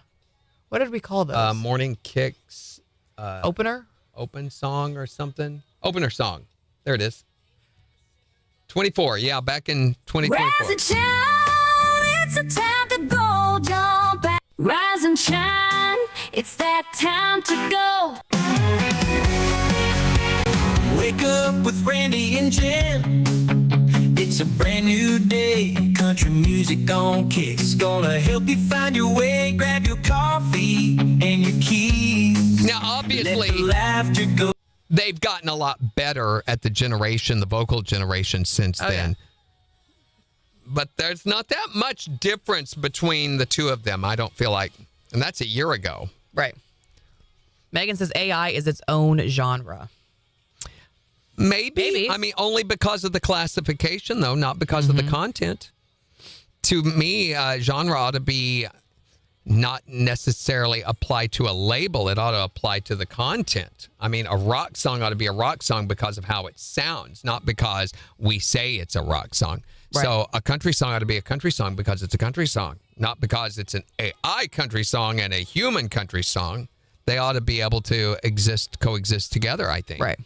What did we call those? Morning Kicks. Opener? Open song or something. Opener song. There it is. 24. Yeah, back in 2024. Rise and shine, it's a time to go, jump back. Rise and shine, it's that time to go. Wake up with Randy and Jen. It's a brand new day. Country music on KIX. Gonna help you find your way. Grab your coffee and your keys. Now, obviously, let the laughter go. They've gotten a lot better at the vocal generation since then. Yeah. But there's not that much difference between the two of them, I don't feel like. And that's a year ago. Right. Megan says AI is its own genre. Maybe. I mean, only because of the classification, though, not because of the content. To me, genre ought to be not necessarily applied to a label. It ought to apply to the content. I mean, a rock song ought to be a rock song because of how it sounds, not because we say it's a rock song. Right. So a country song ought to be a country song because it's a country song, not because it's an AI country song and a human country song. They ought to be able to coexist together, I think. Right.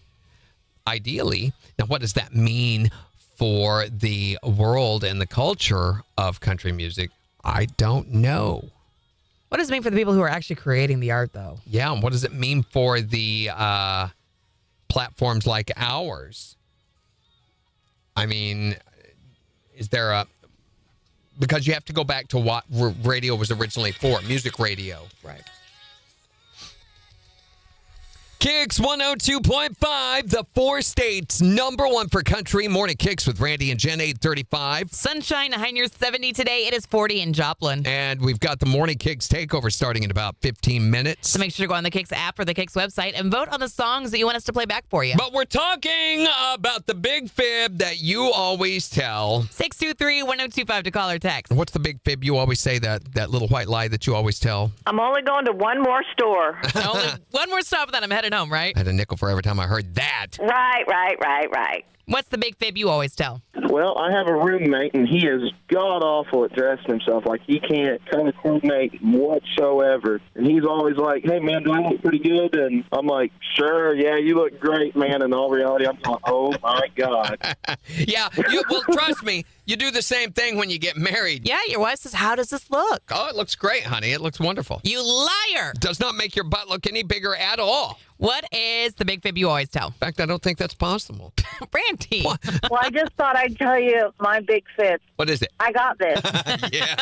Ideally. Now, what does that mean for the world and the culture of country music? I don't know. What does it mean for the people who are actually creating the art, though? Yeah, and what does it mean for the platforms like ours? I mean, is there because you have to go back to what radio was originally for, music radio. Right. KIX 102.5, the 4 states, number 1 for country. Morning KIX with Randy and Jen, 8:35. Sunshine, high near 70 today. It is 40 in Joplin. And we've got the Morning KIX takeover starting in about 15 minutes. So make sure to go on the KIX app or the KIX website and vote on the songs that you want us to play back for you. But we're talking about the big fib that you always tell. 623-1025 to call or text. What's the big fib you always say, that little white lie that you always tell? I'm only going to one more store. Only one more stop, then I'm headed home, right? I had a nickel for every time I heard that. Right. What's the big fib you always tell? Well, I have a roommate, and he is god-awful at dressing himself. Like, he can't kind of coordinate whatsoever. And he's always like, hey, man, do I look pretty good? And I'm like, sure, yeah, you look great, man. In all reality, I'm like, oh, my God. Yeah, well, trust me, you do the same thing when you get married. Yeah, your wife says, how does this look? Oh, it looks great, honey. It looks wonderful. You liar. Does not make your butt look any bigger at all. What is the big fib you always tell? In fact, I don't think that's possible. Brandy. Well, I just thought I'd tell you my big fib. What is it? I got this. Yeah.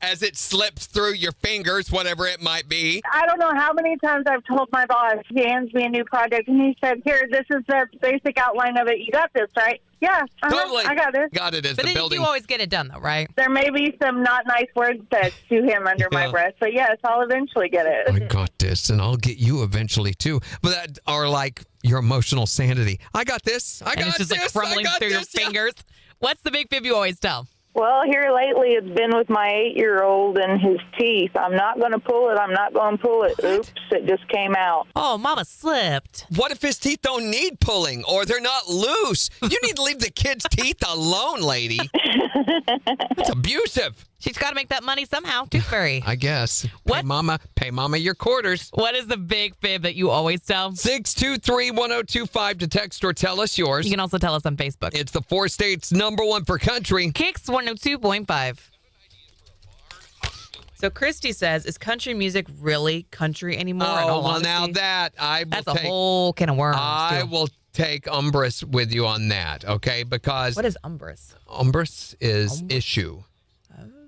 As it slips through your fingers, whatever it might be. I don't know how many times I've told my boss, he hands me a new project, and he said, here, this is the basic outline of it. You got this, right? Yeah, Totally. I got this. Got it as But the then building. you always get it done, though, right? There may be some not nice words said to him under my breath, but yes, I'll eventually get it. I got this, and I'll get you eventually, too. But that are like your emotional sanity. I got this. I got And it's just this. like crumbling I got through your this. Yeah. fingers. What's the big fib you always tell? Well, here lately it's been with my 8-year-old and his teeth. I'm not going to pull it. I'm not going to pull it. Oops, it just came out. Oh, Mama slipped. What if his teeth don't need pulling or they're not loose? You need to leave the kid's teeth alone, lady. It's abusive. She's got to make that money somehow. Tooth Fairy. I guess. What? Pay mama your quarters. What is the big fib that you always tell? 623-1025 to text or tell us yours. You can also tell us on Facebook. It's the 4 states #1 for country. KIX 102.5. So Christy says, is country music really country anymore? Oh, well, now that That's a whole can of worms. I will take umbrus with you on that, okay? Because what is umbrus? Umbrus is issue.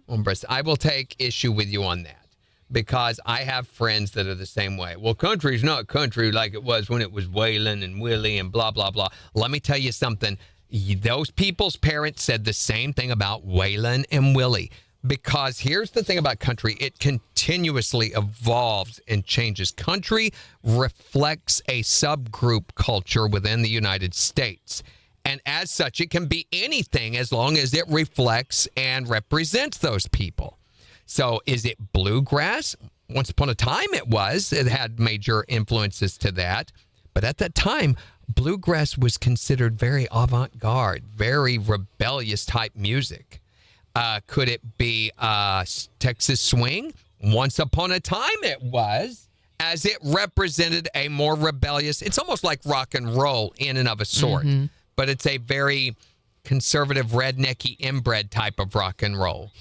Umbrus. I will take issue with you on that because I have friends that are the same way. Well, country's not country like it was when it was Waylon and Willie and blah, blah, blah. Let me tell you something. Those people's parents said the same thing about Waylon and Willie. Because here's the thing about country, it continuously evolves and changes. Country reflects a subgroup culture within the United States. And as such, it can be anything as long as it reflects and represents those people. So is it bluegrass? Once upon a time it was. It had major influences to that. But at that time, bluegrass was considered very avant-garde, very rebellious type music. Could it be Texas swing? Once upon a time it was, as it represented a more rebellious, it's almost like rock and roll in and of a sort, but it's a very conservative, rednecky, inbred type of rock and roll.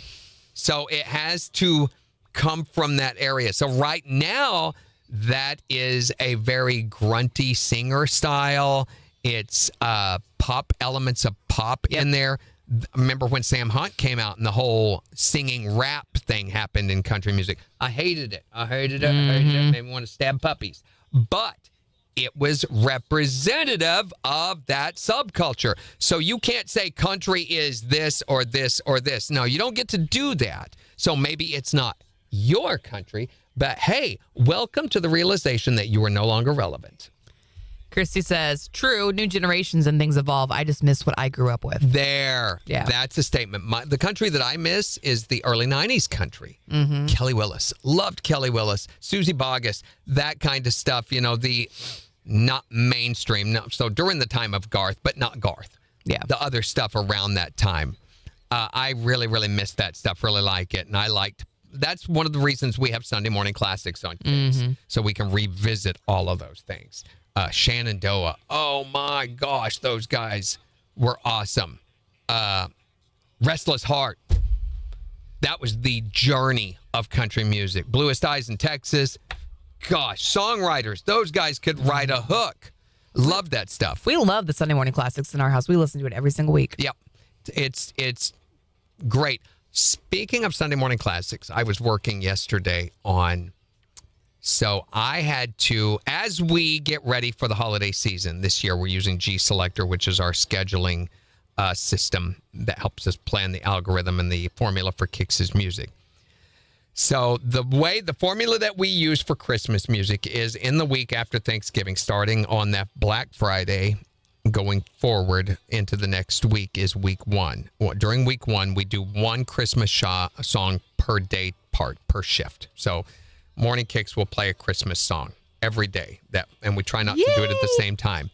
So it has to come from that area. So right now, that is a very grunty singer style. It's pop elements of pop in there. Remember when Sam Hunt came out and the whole singing rap thing happened in country music? I hated it. I hated it. Made me want to stab puppies. But it was representative of that subculture. So you can't say country is this or this or this. No, you don't get to do that. So maybe it's not your country, but hey, welcome to the realization that you are no longer relevant. Christy says, true, new generations and things evolve. I just miss what I grew up with. There. Yeah. That's a statement. The country that I miss is the early 90s country. Kelly Willis. Loved Kelly Willis. Susie Boggess. That kind of stuff. You know, the not mainstream. No, so during the time of Garth, but not Garth. Yeah. The other stuff around that time. I really, really miss that stuff. Really like it. And I liked, that's one of the reasons we have Sunday Morning Classics on KIX. So we can revisit all of those things. Shenandoah. Oh my gosh, those guys were awesome. Restless Heart. That was the journey of country music. Bluest Eyes in Texas. Gosh, songwriters. Those guys could write a hook. Love that stuff. We love the Sunday Morning Classics in our house. We listen to it every single week. Yep. It's great. Speaking of Sunday Morning Classics, I was working yesterday on... So I had to, as we get ready for the holiday season this year, we're using G Selector, which is our scheduling system that helps us plan the algorithm and the formula for KIX's music. So the formula that we use for Christmas music is in the week after Thanksgiving, starting on that Black Friday, going forward into the next week is week 1. During week 1, we do one Christmas song per day part, per shift. So Morning KIX will play a Christmas song every day, and we try not to do it at the same time.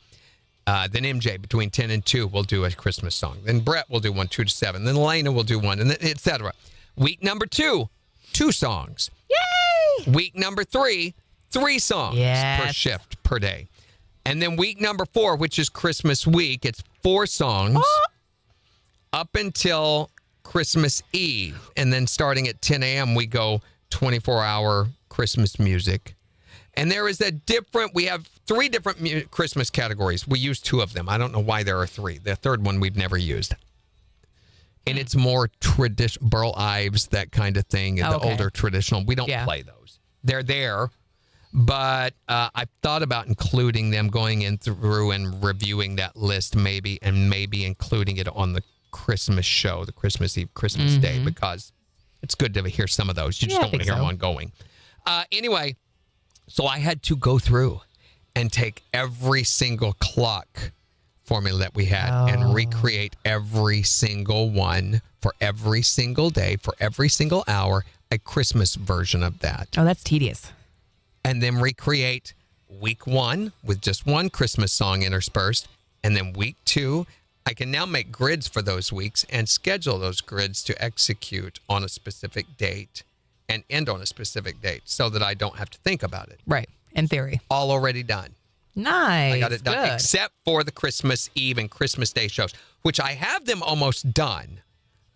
Then MJ, between 10 and 2, will do a Christmas song. Then Brett will do one, 2 to 7. Then Elena will do one, and then et cetera. Week number 2, 2 songs. Yay! Week number 3, 3 songs per shift per day. And then week number 4, which is Christmas week, it's 4 songs up until Christmas Eve. And then starting at 10 a.m., we go 24-hour Christmas music. And there is we have 3 different Christmas categories. We use 2 of them. I don't know why there are 3. The third one we've never used. And it's more traditional, Burl Ives, that kind of thing, the older traditional. We don't play those. They're there, but I've thought about including them, going in through and reviewing that list maybe, and maybe including it on the Christmas show, the Christmas Eve, Christmas Day, because it's good to hear some of those. You just don't want to hear them ongoing. Anyway, so I had to go through and take every single clock formula that we had and recreate every single one for every single day, for every single hour, a Christmas version of that. Oh, that's tedious. And then recreate week 1 with just one Christmas song interspersed. And then week 2, I can now make grids for those weeks and schedule those grids to execute on a specific date and end on a specific date so that I don't have to think about it. Right. In theory. All already done. Nice. I got it done, Good. except for the Christmas Eve and Christmas Day shows, which I have them almost done.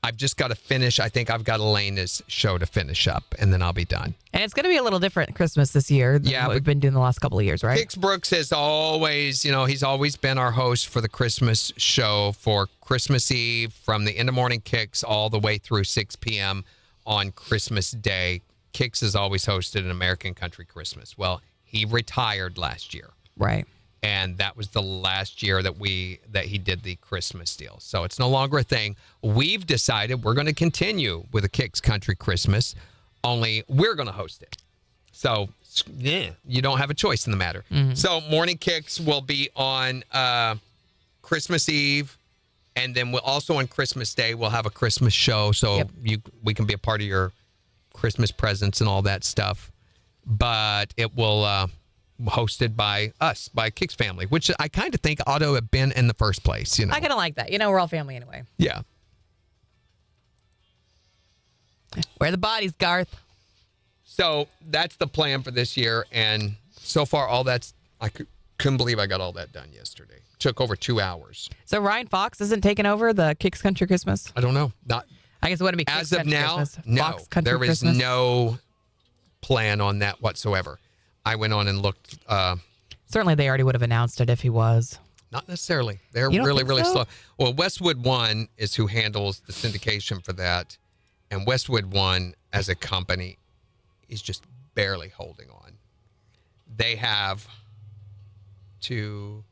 I've just got to finish. I think I've got Elena's show to finish up, and then I'll be done. And it's going to be a little different Christmas this year than what we've been doing the last couple of years, right? Kix Brooks has always, he's always been our host for the Christmas show for Christmas Eve from the end of morning Kix all the way through 6 p.m. on Christmas Day. Kix has always hosted an American Country Christmas. Well, he retired last year. Right. And that was the last year that he did the Christmas deal. So it's no longer a thing. We've decided we're going to continue with a Kix Country Christmas, only we're going to host it. So yeah, you don't have a choice in the matter. Mm-hmm. So Morning Kix will be on Christmas Eve, and then we'll also on Christmas Day we'll have a Christmas show. So we can be a part of your Christmas presents and all that stuff. But it will hosted by us, by Kix family, which I kind of think ought to have been in the first place. I kind of like that. We're all family anyway. Yeah. Where are the bodies, Garth? So that's the plan for this year. And so far, I couldn't believe I got all that done yesterday. Took over 2 hours. So Ryan Fox isn't taking over the Kix Country Christmas? I don't know. I guess it wouldn't be Kix as of Country now. Christmas. No, Fox Country there is Christmas? no plan on that whatsoever. I went on and looked. Certainly, they already would have announced it if he was. Not necessarily. They're You don't really, think really so? slow. Well, Westwood One is who handles the syndication for that. And Westwood One, as a company, is just barely holding on. They have 2,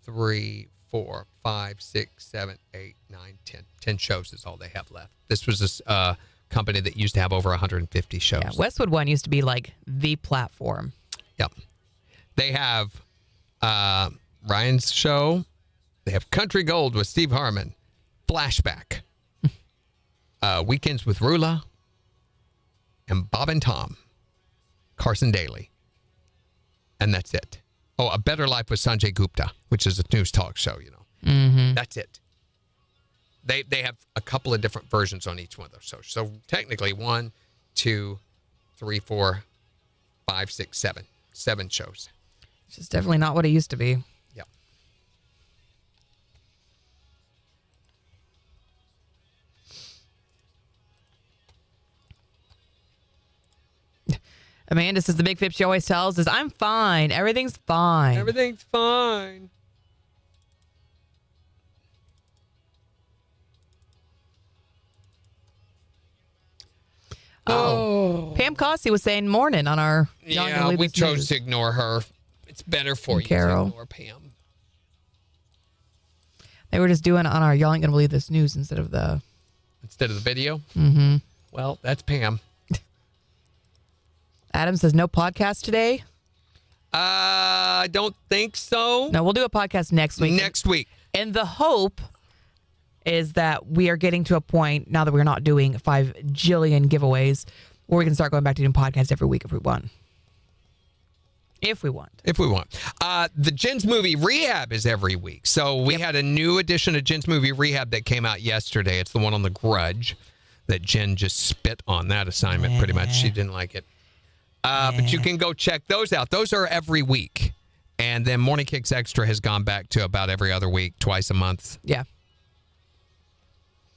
3, 4, 5, 6, 7, 8, 9, 10. 10 shows is all they have left. This was a company that used to have over 150 shows. Yeah, Westwood One used to be like the platform. Yep. They have Ryan's show. They have Country Gold with Steve Harmon. Flashback. Weekends with Rula. And Bob and Tom. Carson Daly. And that's it. Oh, A Better Life with Sanjay Gupta, which is a news talk show, Mm-hmm. That's it. They have a couple of different versions on each one of those shows. So technically 1, 2, 3, 4, 5, 6, 7. 7 shows. It's just definitely not what it used to be. Yep. Amanda says the big fib she always tells is, I'm fine. Everything's fine. Everything's fine. Oh. Pam Cossey was saying morning on our Young and Yeah, we Latest chose News. to ignore her. It's better for And you Carol. to ignore Pam. They were just doing it on our Y'all Ain't Gonna Believe This News instead of the video? Mm-hmm. Well, that's Pam. Adam says no podcast today. I don't think so. No, we'll do a podcast next week. Next week. And the hope is that we are getting to a point, now that we're not doing 5 jillion giveaways, where we can start going back to doing podcasts every week if we want. If we want. If we want. The Jen's Movie Rehab is every week. So we had a new edition of Jen's Movie Rehab that came out yesterday. It's the one on The Grudge that Jen just spit on that assignment pretty much. She didn't like it. But you can go check those out. Those are every week. And then Morning Kix Extra has gone back to about every other week, twice a month. Yeah.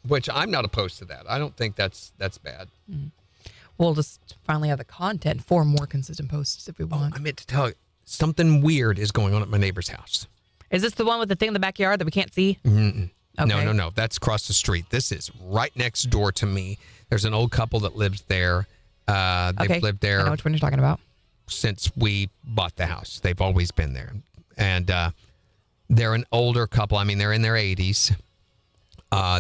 Which I'm not opposed to that. I don't think that's bad. Mm. We'll just finally have the content for more consistent posts if we want. I meant to tell you, something weird is going on at my neighbor's house. Is this the one with the thing in the backyard that we can't see? Mm-mm. Okay. No. That's across the street. This is right next door to me. There's an old couple that lives there. They've lived there. I know which one you're talking about. Since we bought the house. They've always been there. And they're an older couple. I mean, they're in their 80s.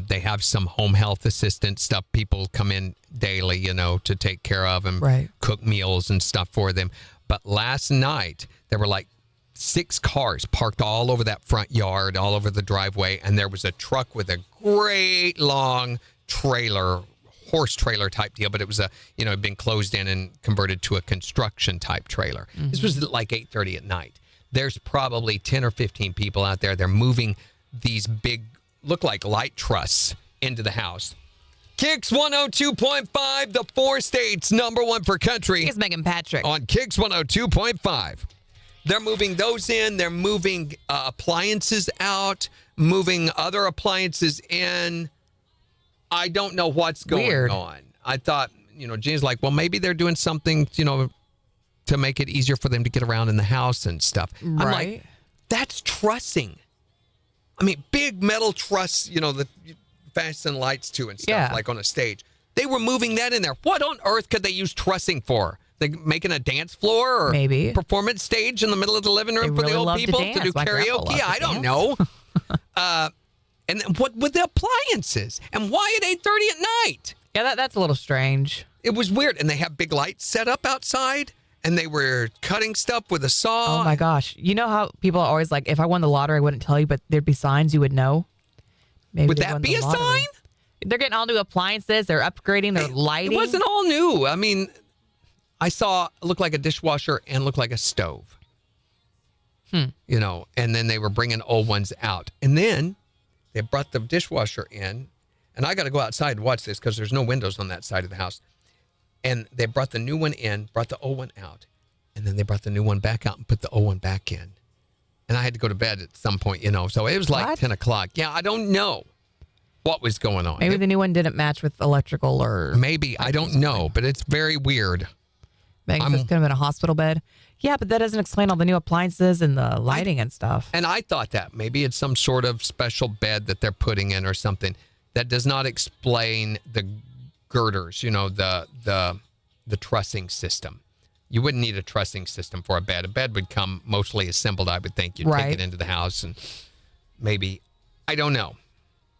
They have some home health assistant stuff. People come in daily, to take care of and Right. cook meals and stuff for them. But last night, there were like 6 cars parked all over that front yard, all over the driveway, and there was a truck with a great long trailer, horse trailer type deal, but it was had been closed in and converted to a construction type trailer. Mm-hmm. This was like 8:30 at night. There's probably 10 or 15 people out there. They're moving these big, look like light trusses into the house. KIX 102.5, the 4 states #1 for country. It's Megan Patrick. On KIX 102.5. They're moving those in. They're moving appliances out, moving other appliances in. I don't know what's going on. I thought, Jean's like, well, maybe they're doing something, to make it easier for them to get around in the house and stuff. Right. I'm like, that's trussing. I mean, big metal truss, that you fasten lights to and stuff, like on a stage. They were moving that in there. What on earth could they use trussing for? They making a dance floor or maybe performance stage in the middle of the living room for the old people to do karaoke? I don't know. And then what with the appliances? And why at 8:30 at night? Yeah, that's a little strange. It was weird. And they have big lights set up outside, and they were cutting stuff with a saw. Oh, my gosh. You know how people are always like, if I won the lottery, I wouldn't tell you, but there'd be signs you would know? Maybe would that be a sign? They're getting all new appliances. They're upgrading their lighting. It wasn't all new. I mean, I saw it looked like a dishwasher and looked like a stove. And then they were bringing old ones out. And then they brought the dishwasher in, and I got to go outside and watch this because there's no windows on that side of the house. And they brought the new one in, brought the old one out, and then they brought the new one back out and put the old one back in. And I had to go to bed at some point, so it was like 10 o'clock. Yeah, I don't know what was going on. Maybe the new one didn't match with electrical or... Maybe, I don't know, but it's very weird. Megan says it's kind of in a hospital bed. Yeah, but that doesn't explain all the new appliances and the lighting and stuff. And I thought that maybe it's some sort of special bed that they're putting in or something. That does not explain the girders, the trussing system. You wouldn't need a trussing system for a bed. A bed would come mostly assembled, I would think. You'd take it into the house and maybe, I don't know.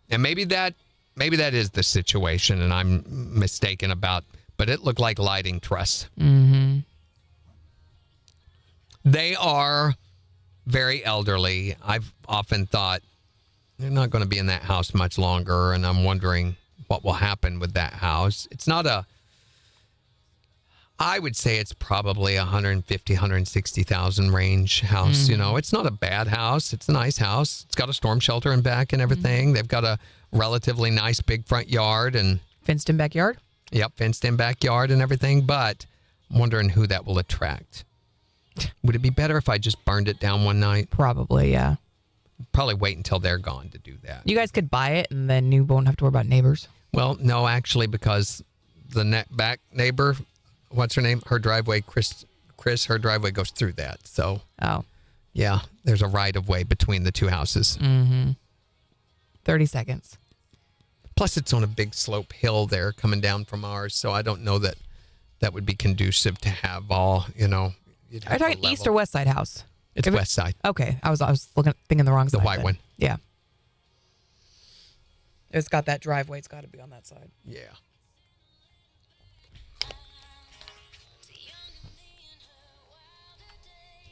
And maybe that is the situation and I'm mistaken about, but it looked like lighting truss. Mm-hmm. They are very elderly. I've often thought they're not going to be in that house much longer, and I'm wondering what will happen with that house. It's not I would say it's probably 150, 160,000 range house. It's not a bad house. It's a nice house. It's got a storm shelter in back and everything. They've got a relatively nice big front yard and fenced in backyard. Yep, fenced in backyard and everything. But I'm wondering who that will attract. Would it be better if I just burned it down one night? Probably, yeah. Probably wait until they're gone to do that. You guys could buy it and then you won't have to worry about neighbors. Well, no, actually, because the back neighbor, what's her name? Her driveway, Chris, her driveway goes through that. So, yeah, there's a right of way between the two houses. 30 seconds. Plus, it's on a big slope hill there coming down from ours. So I don't know that would be conducive to have all, Are you talking east or west side house? It's west side. Okay, I was thinking the wrong side. The white one. Yeah. It's got that driveway. It's got to be on that side. Yeah.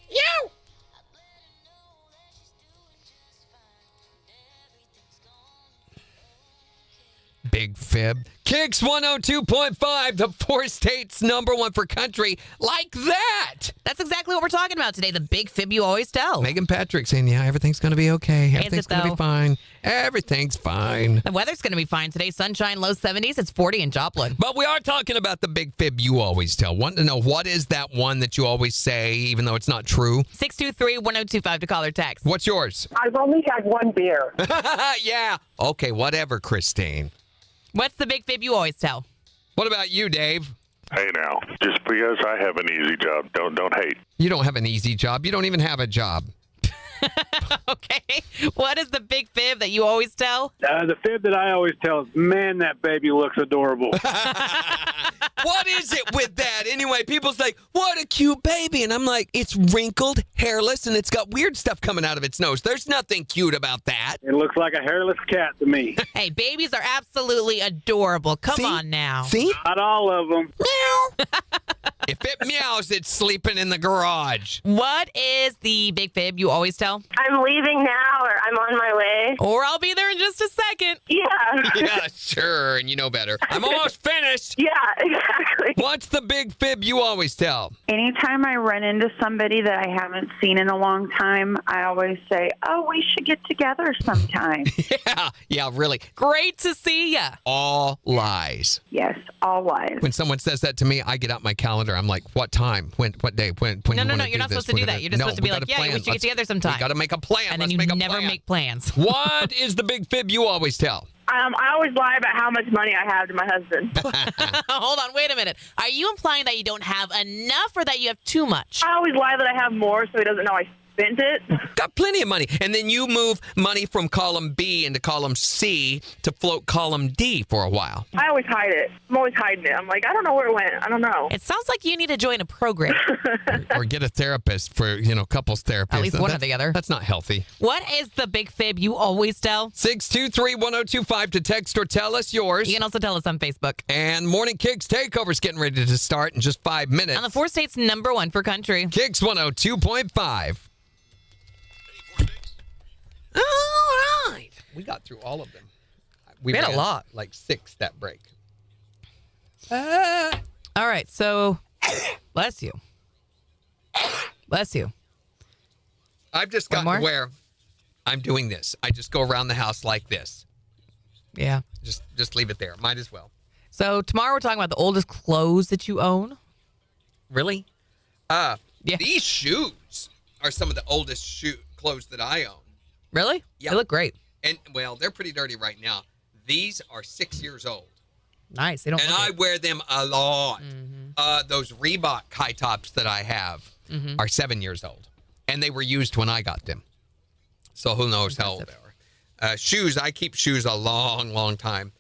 You. Big fib. KIX 102.5, the 4 states #1 for country. Like that. That's exactly what we're talking about today. The big fib you always tell. Megan Patrick saying, yeah, everything's going to be okay. Everything's going to be fine. Everything's fine. The weather's going to be fine today. Sunshine, low 70s. It's 40 in Joplin. But we are talking about the big fib you always tell. Want to know what is that one that you always say, even though it's not true? 623-1025 to call or text. What's yours? I've only had one beer. Yeah. Okay, whatever, Christine. What's the big fib you always tell? What about you, Dave? Hey now, just because I have an easy job, don't hate. You don't have an easy job. You don't even have a job. Okay. What is the big fib that you always tell? The fib that I always tell is, man, that baby looks adorable. What is it with that? Anyway, people's like, what a cute baby. And I'm like, it's wrinkled, hairless, and it's got weird stuff coming out of its nose. There's nothing cute about that. It looks like a hairless cat to me. Hey, babies are absolutely adorable. Come on now. See? Not all of them. Meow. If it meows, it's sleeping in the garage. What is the big fib you always tell? I'm leaving now, or I'm on my way. Or I'll be there in just a second. Yeah. Yeah, sure, and you know better. I'm almost finished. Yeah, exactly. What's the big fib you always tell? Anytime I run into somebody that I haven't seen in a long time, I always say, oh, we should get together sometime. Yeah, really. Great to see ya. All lies. Yes, all lies. When someone says that to me, I get out my calendar. I'm like, what time? What day? When No, you wanna you're not do supposed this? to do that. You're just supposed to be we like, gotta yeah, plan. we should get together sometime. We got to make a plan. And then Let's you make a never plan. make plans. What is the big fib you always tell? I always lie about how much money I have to my husband. Hold on, wait a minute. Are you implying that you don't have enough or that you have too much? I always lie that I have more so he doesn't know I spent it. Got plenty of money. And then you move money from column B into column C to float column D for a while. I always hide it. I'm always hiding it. I'm like, I don't know where it went. I don't know. It sounds like you need to join a program. Or get a therapist for, couples therapy. At least one or the other. That's not healthy. What is the big fib you always tell? 623-1025 to text or tell us yours. You can also tell us on Facebook. And Morning KIX Takeover's getting ready to start in just 5 minutes. On the 4 states #1 for country. KIX 102.5. All right. We got through all of them. We had a ran lot. Like 6 that break. All right, so bless you. Bless you. I've just gotten where I'm doing this. I just go around the house like this. Yeah. Just leave it there. Might as well. So tomorrow we're talking about the oldest clothes that you own. Really? These shoes are some of the oldest clothes that I own. Really? Yeah. They look great. And, well, they're pretty dirty right now. These are 6 years old. Nice. They don't. And I wear them a lot. Those Reebok high tops that I have are 7 years old. And they were used when I got them. So who knows how old they are. Shoes, I keep shoes a long, long time.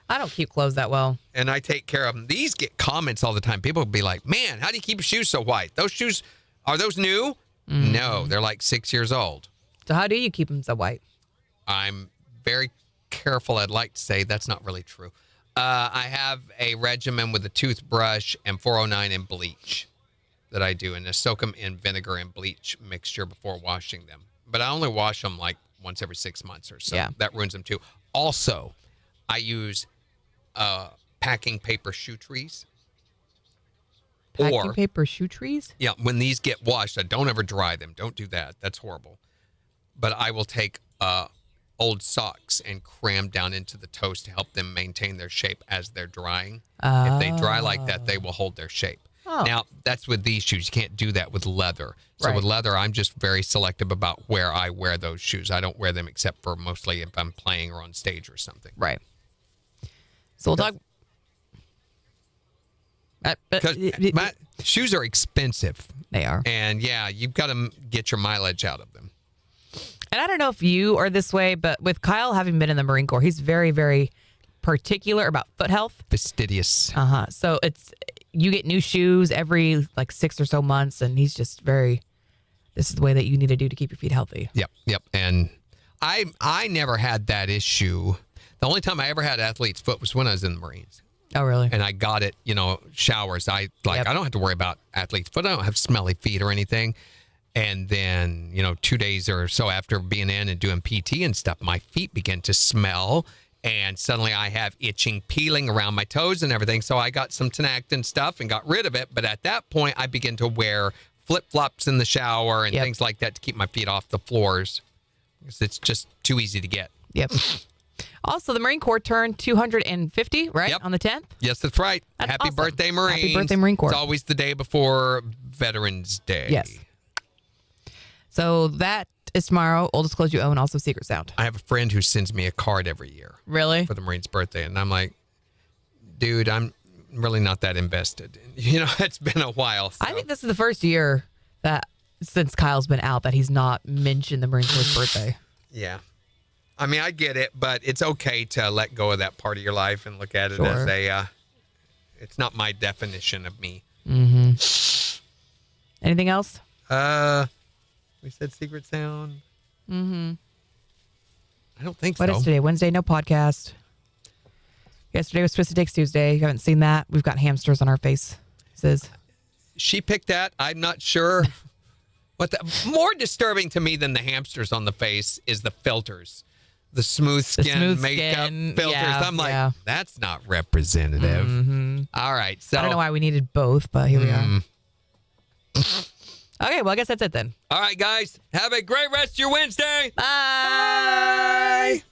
I don't keep clothes that well. And I take care of them. These get comments all the time. People will be like, man, how do you keep your shoes so white? Those shoes, are those new? No, they're like 6 years old. So how do you keep them so white? I'm very careful. I'd like to say that's not really true. I have a regimen with a toothbrush and 409 and bleach that I do, and I soak them in vinegar and bleach mixture before washing them. But I only wash them like once every 6 months or so. Yeah. That ruins them too. Also, I use packing paper shoe trees. Packing paper shoe trees? Yeah, when these get washed, I don't ever dry them. Don't do that. That's horrible. But I will take old socks and cram down into the toast to help them maintain their shape as they're drying. If they dry like that, they will hold their shape. Oh. Now, that's with these shoes. You can't do that with leather. So with leather, I'm just very selective about where I wear those shoes. I don't wear them except for mostly if I'm playing or on stage or something. Right. So we'll talk. Because my shoes are expensive. They are. And yeah, you've got to get your mileage out of them. And I don't know if you are this way, but with Kyle having been in the Marine Corps, he's very, very particular about foot health. Fastidious. So you get new shoes every like 6 or so months, and he's just very, this is the way that you need to do to keep your feet healthy. Yep. And I never had that issue. The only time I ever had athlete's foot was when I was in the Marines. Oh, really? And I got it, showers. I don't have to worry about athlete's foot. I don't have smelly feet or anything. And then, 2 days or so after being in and doing PT and stuff, my feet began to smell. And suddenly I have itching, peeling around my toes and everything. So I got some Tinactin stuff and got rid of it. But at that point, I began to wear flip-flops in the shower and things like that to keep my feet off the floors. Because it's just too easy to get. Yep. Also, the Marine Corps turned 250, right? On the 10th? Yes, that's right. That's Happy awesome. birthday, Marines. Happy birthday, Marine Corps. It's always the day before Veterans Day. Yes. So that is tomorrow. Oldest clothes you own, also Secret Sound. I have a friend who sends me a card every year. Really? For the Marine's birthday. And I'm like, dude, I'm really not that invested. It's been a while. So. I think this is the first year that since Kyle's been out that he's not mentioned the Marine Corps' birthday. Yeah. I mean, I get it, but it's okay to let go of that part of your life and look at it as It's not my definition of me. Mm-hmm. Anything else? We said secret sound. Mm-hmm. I don't think What so. is today? Wednesday, no podcast. Yesterday was Twisted Takes Tuesday. You haven't seen that? We've got hamsters on our faces. She picked that. I'm not sure. More disturbing to me than the hamsters on the face is the filters. The smooth skin makeup filters. Yeah, I'm like, that's not representative. Mm-hmm. All right. So I don't know why we needed both, but here we are. Okay, well, I guess that's it then. All right, guys. Have a great rest of your Wednesday. Bye. Bye.